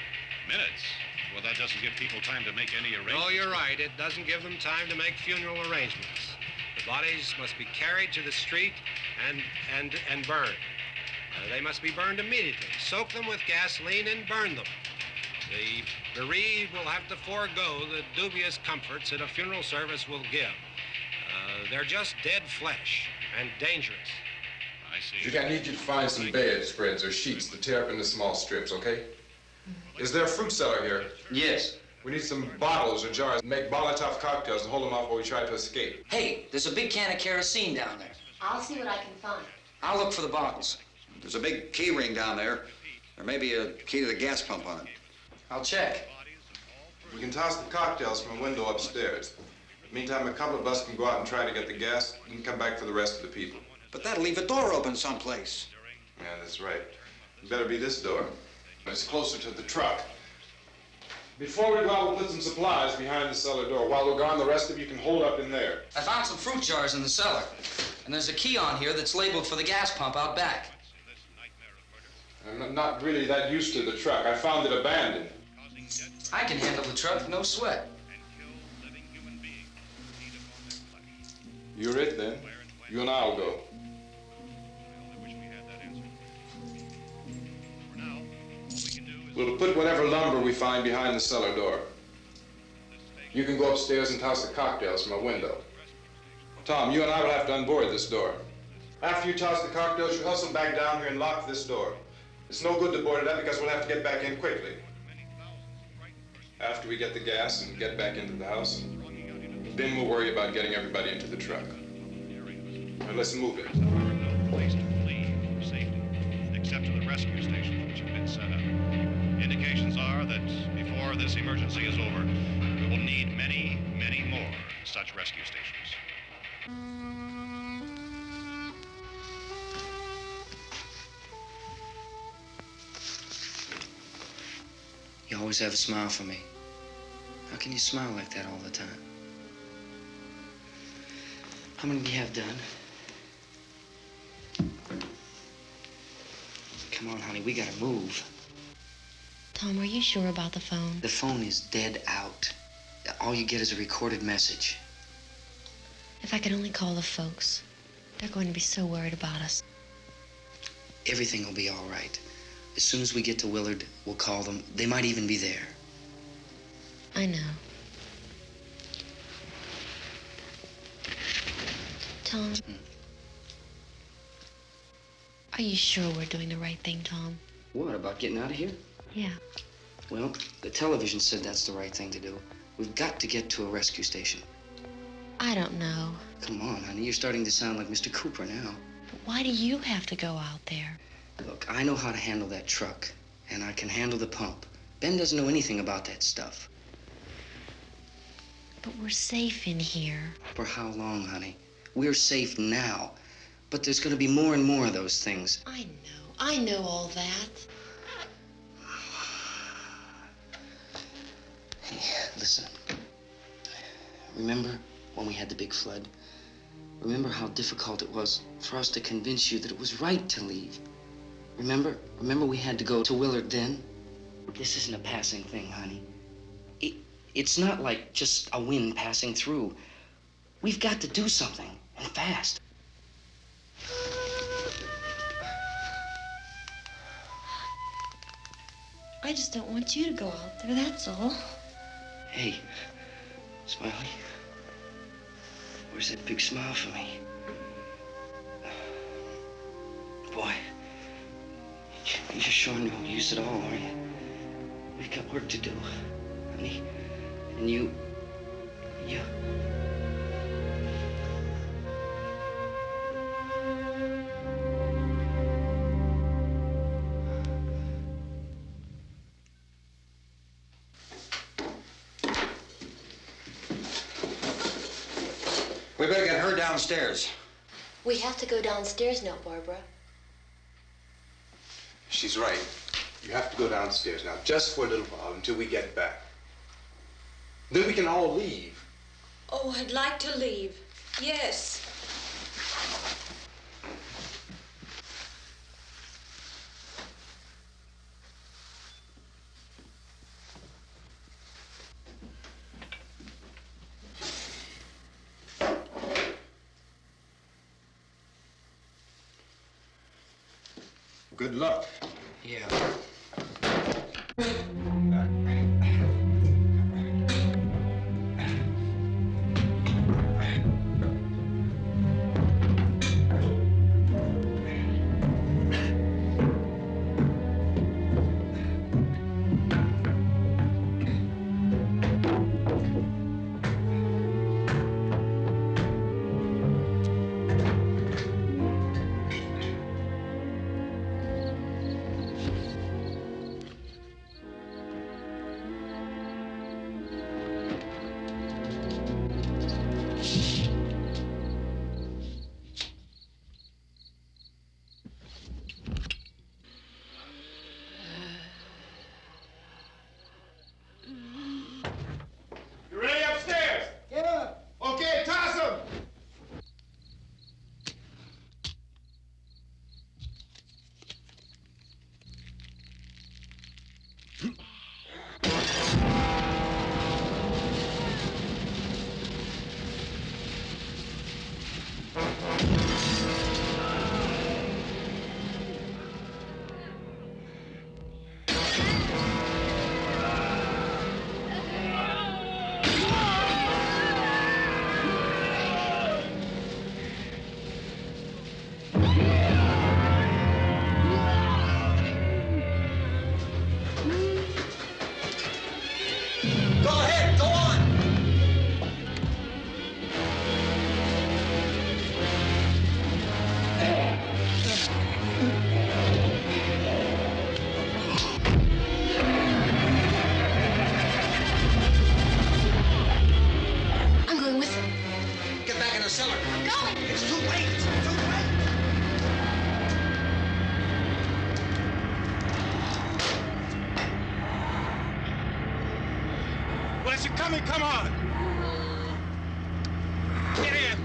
Minutes? Well, that doesn't give people time to make any arrangements. Oh, you're right. It doesn't give them time to make funeral arrangements. The bodies must be carried to the street and burned. They must be burned immediately. Soak them with gasoline and burn them. The bereaved will have to forego the dubious comforts that a funeral service will give. They're just dead flesh and dangerous. I see. Judy, I need you to find some bedspreads or sheets to tear up into small strips, okay? Is there a fruit cellar here? Yes. We need some bottles or jars to make Molotov cocktails and hold them off while we try to escape. Hey, there's a big can of kerosene down there. I'll see what I can find. I'll look for the bottles. There's a big key ring down there. There may be a key to the gas pump on it. I'll check. We can toss the cocktails from a window upstairs. Meantime, a couple of us can go out and try to get the gas and come back for the rest of the people. But that'll leave a door open someplace. Yeah, that's right. It better be this door. It's closer to the truck. Before we go out, we'll put some supplies behind the cellar door. While we're gone, the rest of you can hold up in there. I found some fruit jars in the cellar. And there's a key on here that's labeled for the gas pump out back. I'm not really that used to the truck. I found it abandoned. I can handle the truck, no sweat. You're it, then. You and I'll go. We'll put whatever lumber we find behind the cellar door. You can go upstairs and toss the cocktails from a window. Tom, you and I will have to unboard this door. After you toss the cocktails, you hustle back down here and lock this door. It's no good to board it up because we'll have to get back in quickly. After we get the gas and get back into the house, then we'll worry about getting everybody into the truck. Now let's move it. There are no place to flee for safety, except to the rescue stations which have been set up. Indications are that before this emergency is over, we will need many, many more such rescue stations. You always have a smile for me. How can you smile like that all the time? How many do you have done? Come on, honey, we gotta move. Tom, are you sure about the phone? The phone is dead out. All you get is a recorded message. If I could only call the folks. They're going to be so worried about us. Everything will be all right. As soon as we get to Willard, we'll call them. They might even be there. I know. Tom, are you sure we're doing the right thing, Tom? What, about getting out of here? Yeah. Well, the television said that's the right thing to do. We've got to get to a rescue station. I don't know. Come on, honey, you're starting to sound like Mr. Cooper now. But why do you have to go out there? Look, I know how to handle that truck, and I can handle the pump. Ben doesn't know anything about that stuff. But we're safe in here. For how long, honey? We're safe now, but there's going to be more and more of those things. I know all that. Hey, listen. Remember when we had the big flood? Remember how difficult it was for us to convince you that it was right to leave? Remember we had to go to Willard then? This isn't a passing thing, honey. It's not like just a wind passing through. We've got to do something, and fast. I just don't want you to go out there, that's all. Hey, Smiley, where's that big smile for me? Boy, you're sure no use at all, are you? We've got work to do, honey. And you... We better get her downstairs. We have to go downstairs now, Barbara. She's right. You have to go downstairs now, just for a little while, until we get back. Then we can all leave. Oh, I'd like to leave. Yes. Good luck. Yeah. Come on! Get in!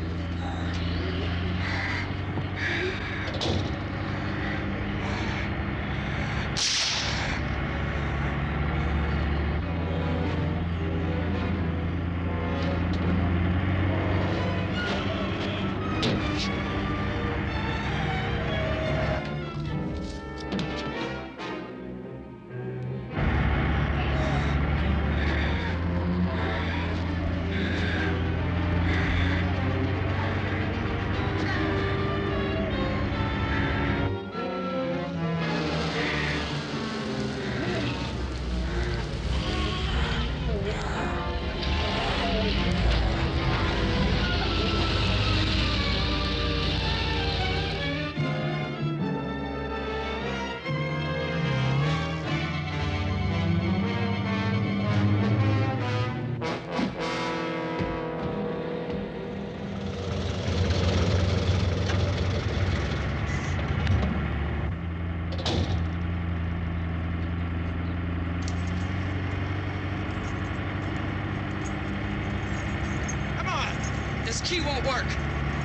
work.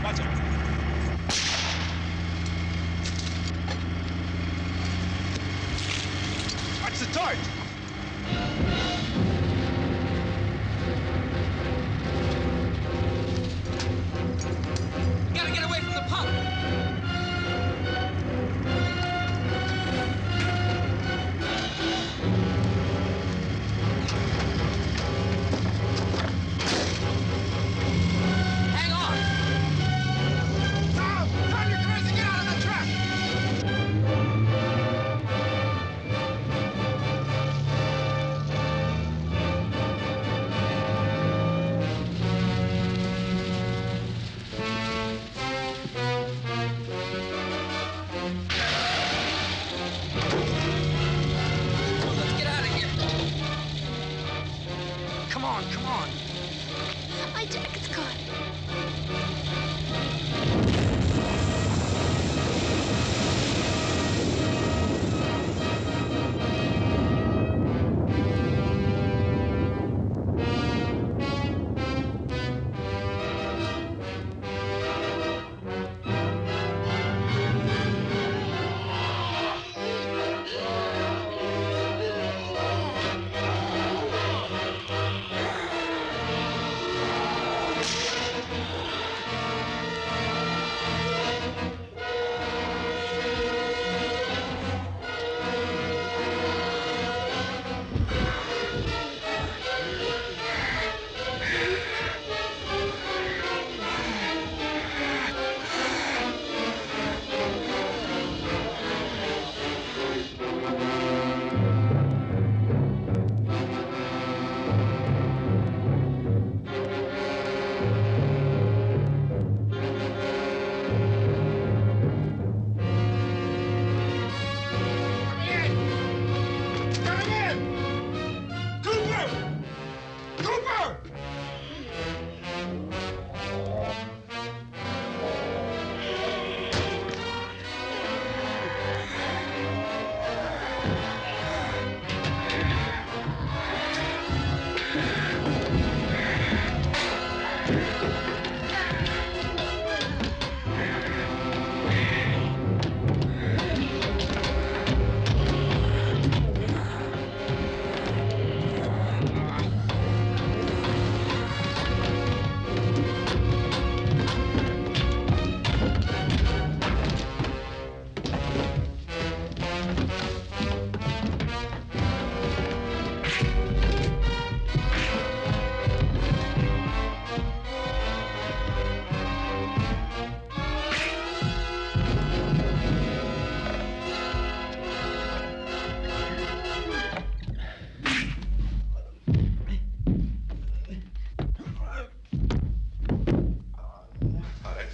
Watch it. Watch the torch. You gotta get away from the pump. Hang on. Tom, drive your cars and get out of the truck. Let's get out of here. Come on, come on. My jacket's caught.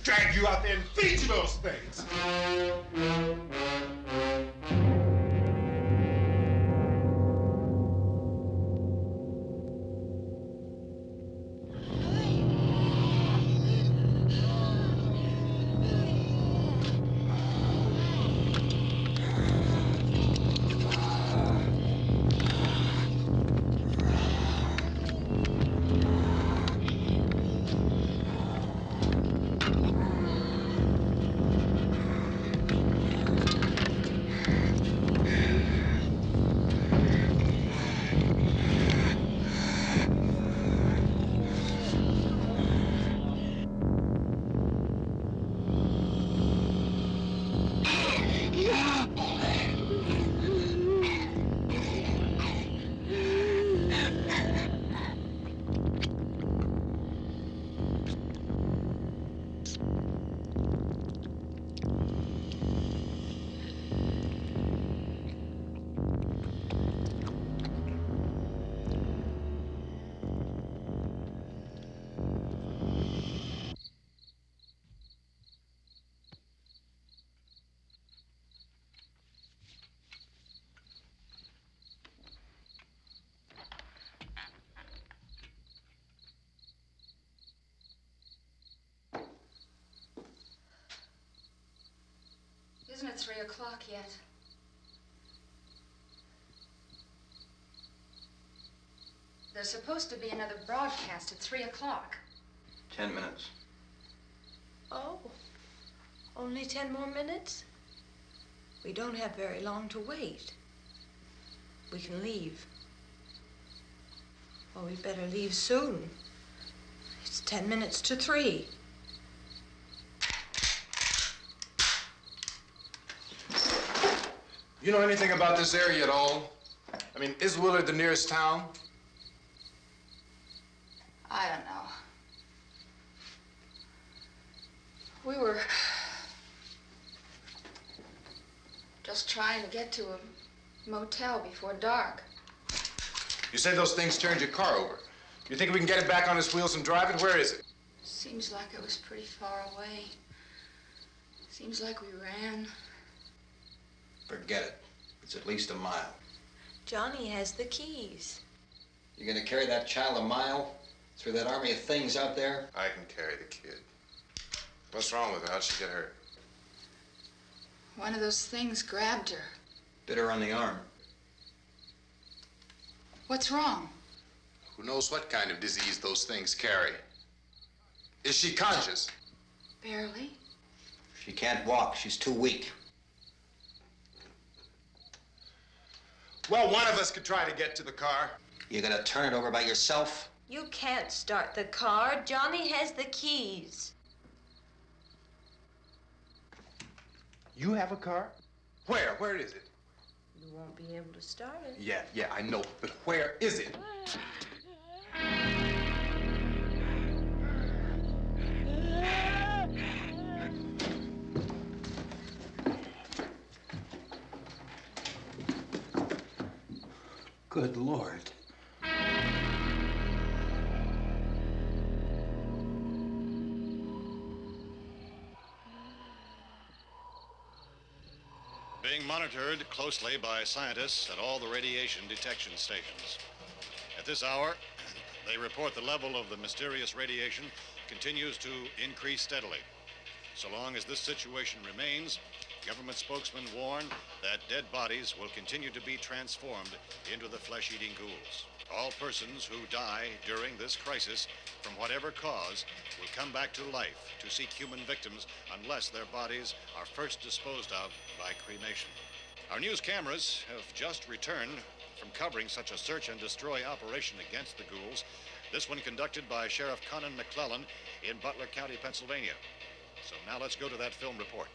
Drag you out there and feed you those things. Isn't it 3 o'clock yet? There's supposed to be another broadcast at 3 o'clock. 10 minutes. Oh, only 10 more minutes? We don't have very long to wait. We can leave. Well, we'd better leave soon. It's 10 minutes to 3. You know anything about this area at all? I mean, is Willard the nearest town? I don't know. We were just trying to get to a motel before dark. You said those things turned your car over. You think we can get it back on its wheels and drive it? Where is it? Seems like it was pretty far away. Seems like we ran. Forget it. It's at least a mile. Johnny has the keys. You gonna carry that child a mile through that army of things out there? I can carry the kid. What's wrong with her? How'd she get hurt? One of those things grabbed her. Bit her on the arm. What's wrong? Who knows what kind of disease those things carry? Is she conscious? Barely. She can't walk. She's too weak. Well, one of us could try to get to the car. You gonna turn it over by yourself? You can't start the car. Johnny has the keys. You have a car? Where? Where is it? You won't be able to start it. Yeah, I know. But where is it? Good Lord. Being monitored closely by scientists at all the radiation detection stations. At this hour, they report the level of the mysterious radiation continues to increase steadily. So long as this situation remains, government spokesmen warn that dead bodies will continue to be transformed into the flesh-eating ghouls. All persons who die during this crisis, from whatever cause, will come back to life to seek human victims unless their bodies are first disposed of by cremation. Our news cameras have just returned from covering such a search and destroy operation against the ghouls, this one conducted by Sheriff Conan McClellan in Butler County, Pennsylvania. So now let's go to that film report.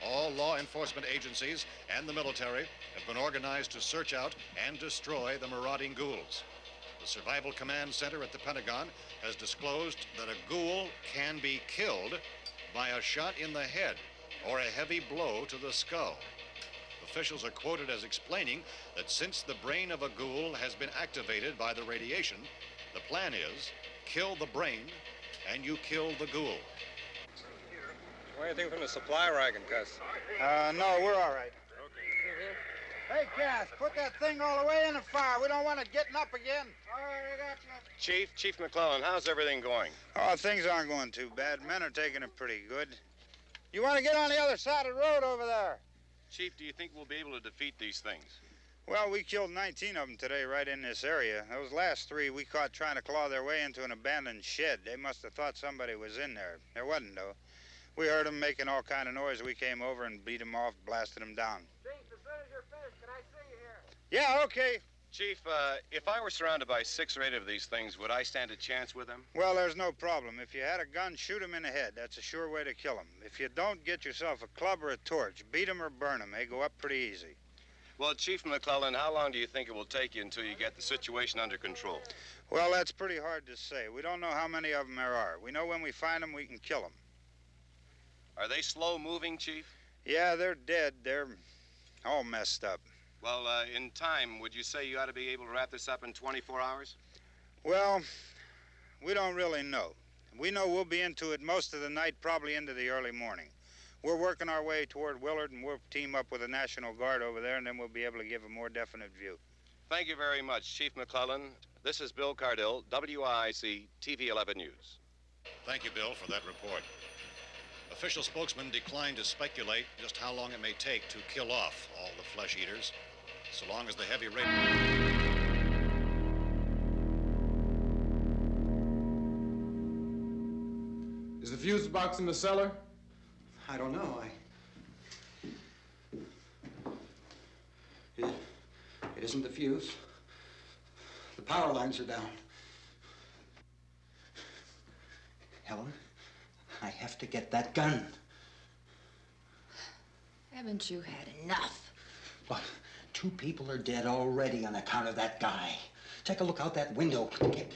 All law enforcement agencies and the military have been organized to search out and destroy the marauding ghouls. The Survival Command Center at the Pentagon has disclosed that a ghoul can be killed by a shot in the head or a heavy blow to the skull. Officials are quoted as explaining that since the brain of a ghoul has been activated by the radiation, the plan is kill the brain and you kill the ghoul. Anything from the supply wagon, Gus? No, we're all right. Hey, Cass, put that thing all the way in the fire. We don't want it getting up again. All right, I got you. Chief McClellan, how's everything going? Oh, things aren't going too bad. Men are taking it pretty good. You want to get on the other side of the road over there? Chief, do you think we'll be able to defeat these things? Well, we killed 19 of them today right in this area. Those last 3 we caught trying to claw their way into an abandoned shed. They must have thought somebody was in there. There wasn't, though. We heard them making all kind of noise. We came over and beat them off, blasted them down. Chief, as soon as you're finished, can I see you here? Yeah, okay. Chief, if I were surrounded by 6 or 8 of these things, would I stand a chance with them? Well, there's no problem. If you had a gun, shoot them in the head. That's a sure way to kill them. If you don't, get yourself a club or a torch. Beat them or burn them. They go up pretty easy. Well, Chief McClellan, how long do you think it will take you until you get the situation under control? Well, that's pretty hard to say. We don't know how many of them there are. We know when we find them, we can kill them. Are they slow-moving, Chief? Yeah, they're dead. They're all messed up. Well, in time, would you say you ought to be able to wrap this up in 24 hours? Well, we don't really know. We know we'll be into it most of the night, probably into the early morning. We're working our way toward Willard, and we'll team up with the National Guard over there, and then we'll be able to give a more definite view. Thank you very much, Chief McClellan. This is Bill Cardill, WIC TV 11 News. Thank you, Bill, for that report. Official spokesman declined to speculate just how long it may take to kill off all the flesh eaters, so long as the heavy rate... Is the fuse box in the cellar? I don't know. It isn't the fuse. The power lines are down. Helen, I have to get that gun. Haven't you had enough? What? 2 people are dead already on account of that guy. Take a look out that window. Get...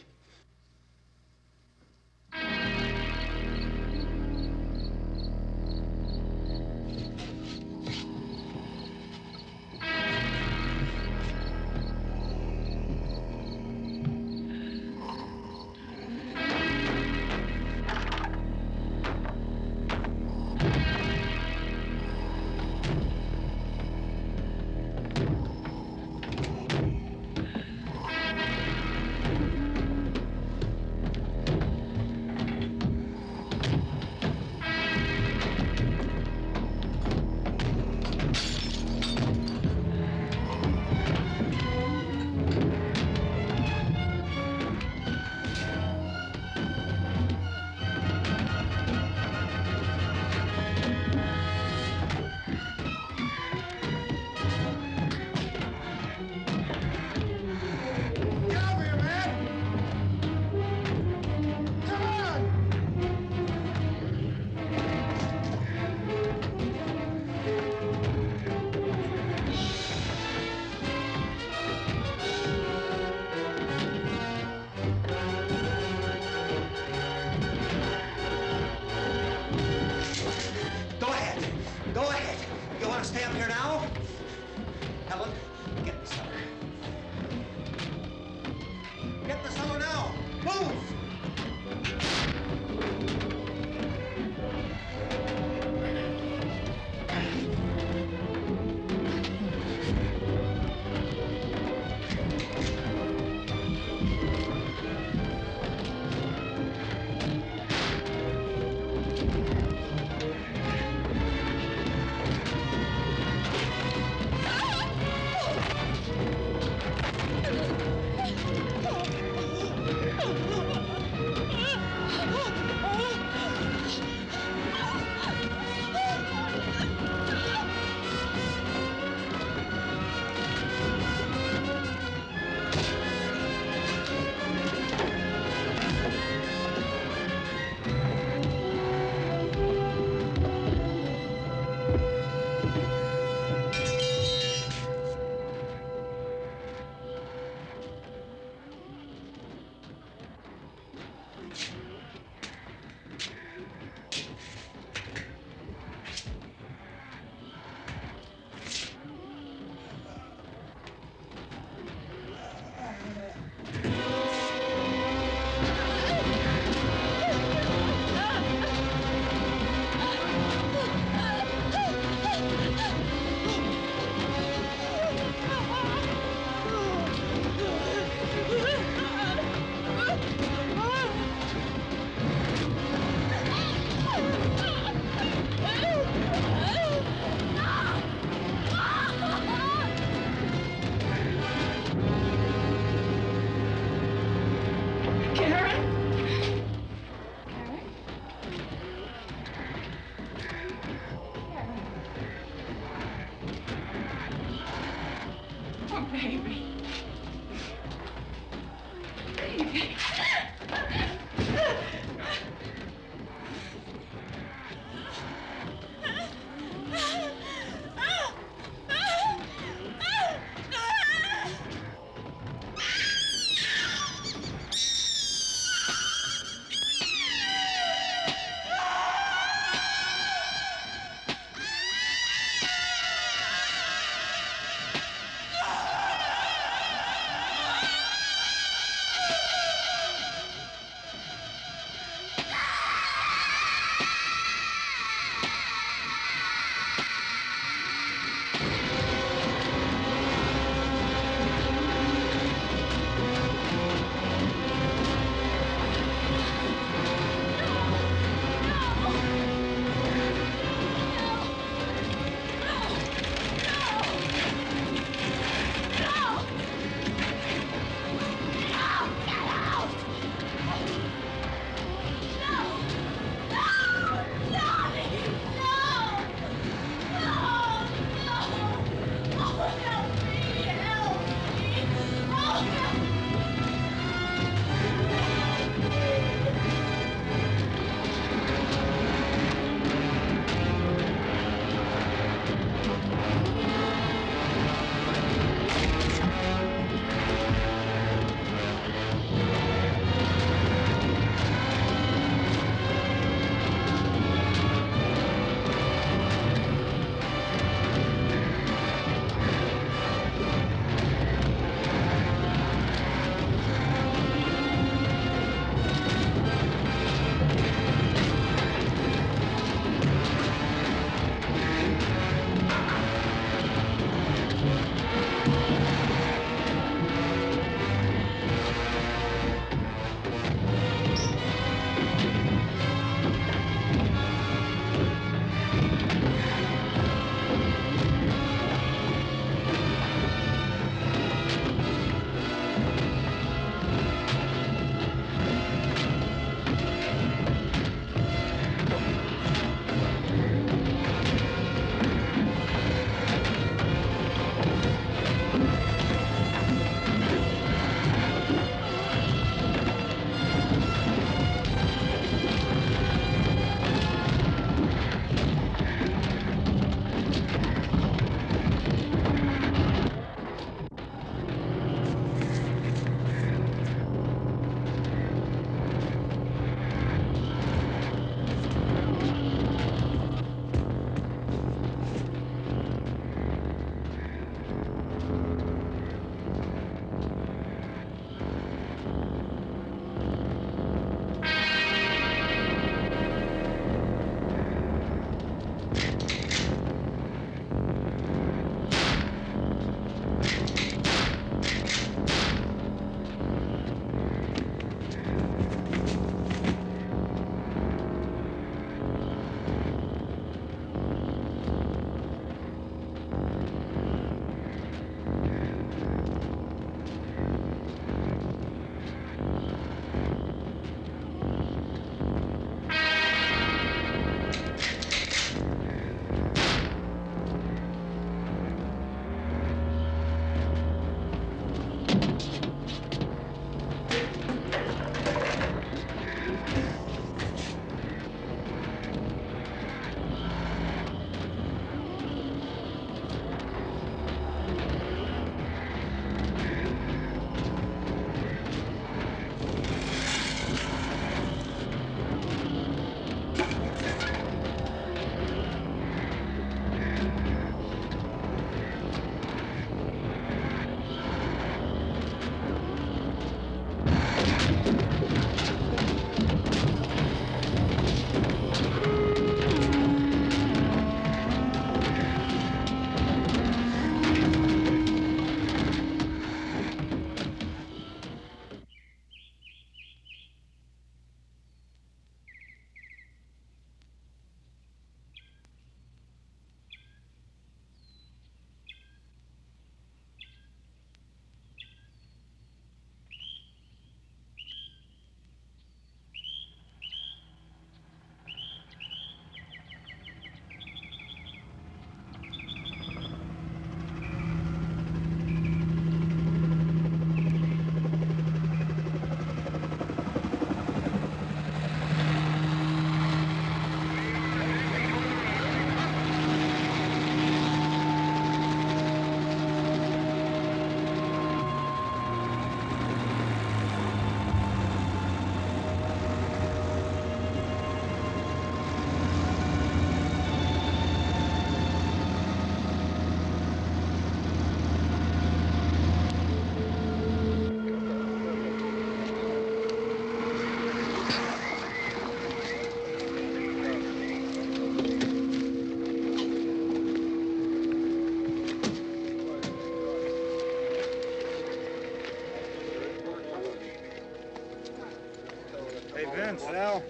Vince, Al,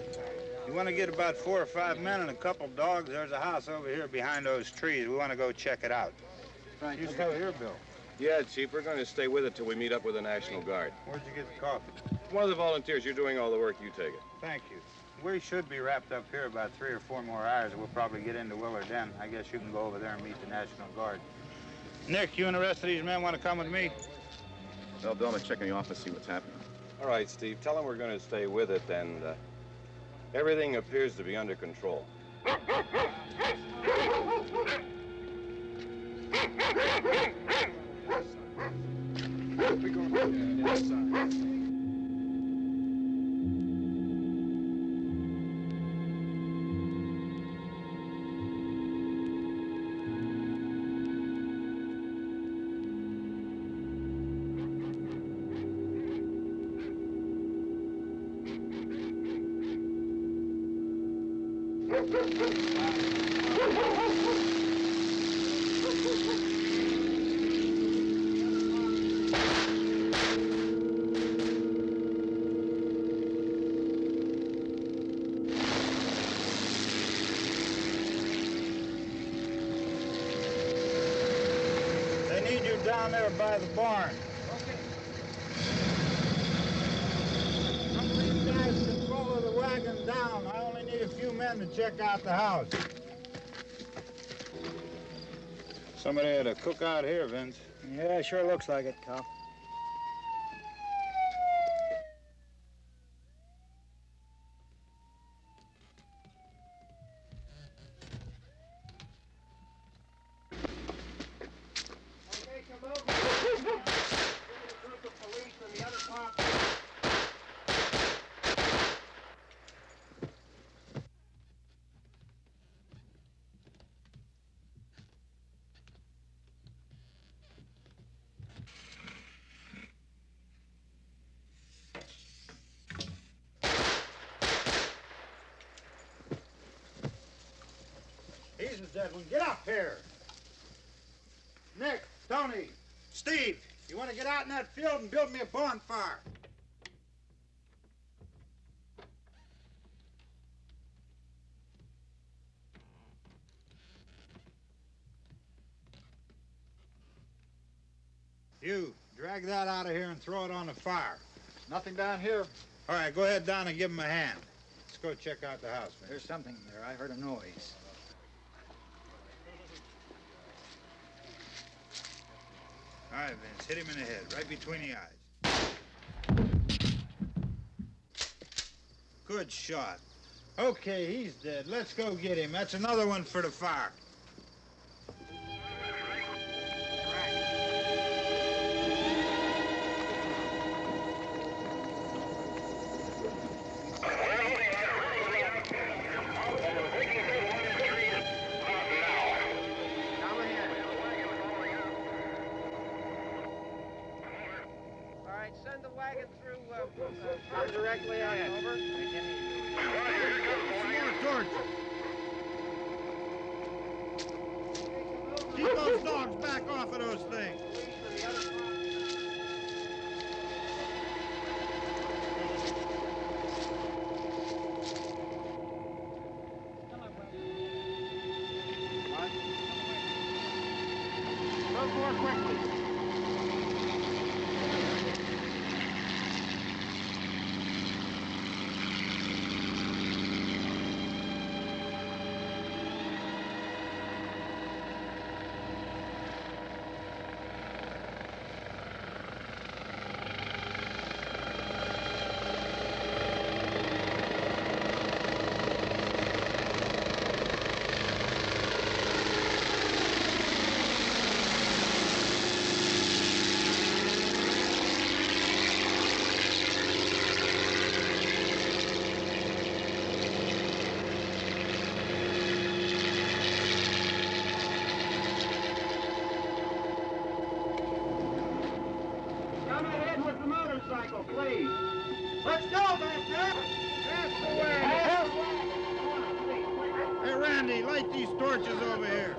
you want to get about 4 or 5 men and a couple dogs? There's a house over here behind those trees. We want to go check it out. Right. You still here, Bill? Yeah, Chief, we're going to stay with it till we meet up with the National Guard. Where'd you get the coffee? One of the volunteers. You're doing all the work. You take it. Thank you. We should be wrapped up here about 3 or 4 more hours. We'll probably get into Willard then. I guess you can go over there and meet the National Guard. Nick, you and the rest of these men want to come with me? Well, Bill, I'm going to check in the office, see what's happening. All right, Steve. Tell them we're going to stay with it, and everything appears to be under control. They need you down there by the barn. Some of these guys can follow the wagon down. I only need a few men to check out the house. Somebody had a cookout here, Vince. Yeah, sure looks like it, Karl. He's the dead one. Get up here. Nick, Tony, Steve, you want to get out in that field and build me a bonfire? You, drag that out of here and throw it on the fire. Nothing down here. All right, go ahead down and give him a hand. Let's go check out the house, man. There's something there. I heard a noise. All right, Vince, hit him in the head, right between the eyes. Good shot. Okay, he's dead. Let's go get him. That's another one for the fire. Directly ahead. Over. Some more torches. Keep those dogs back off of those things. Move more quickly. Please. Let's go back there. That's the way. Hey, Randy, light these torches over here.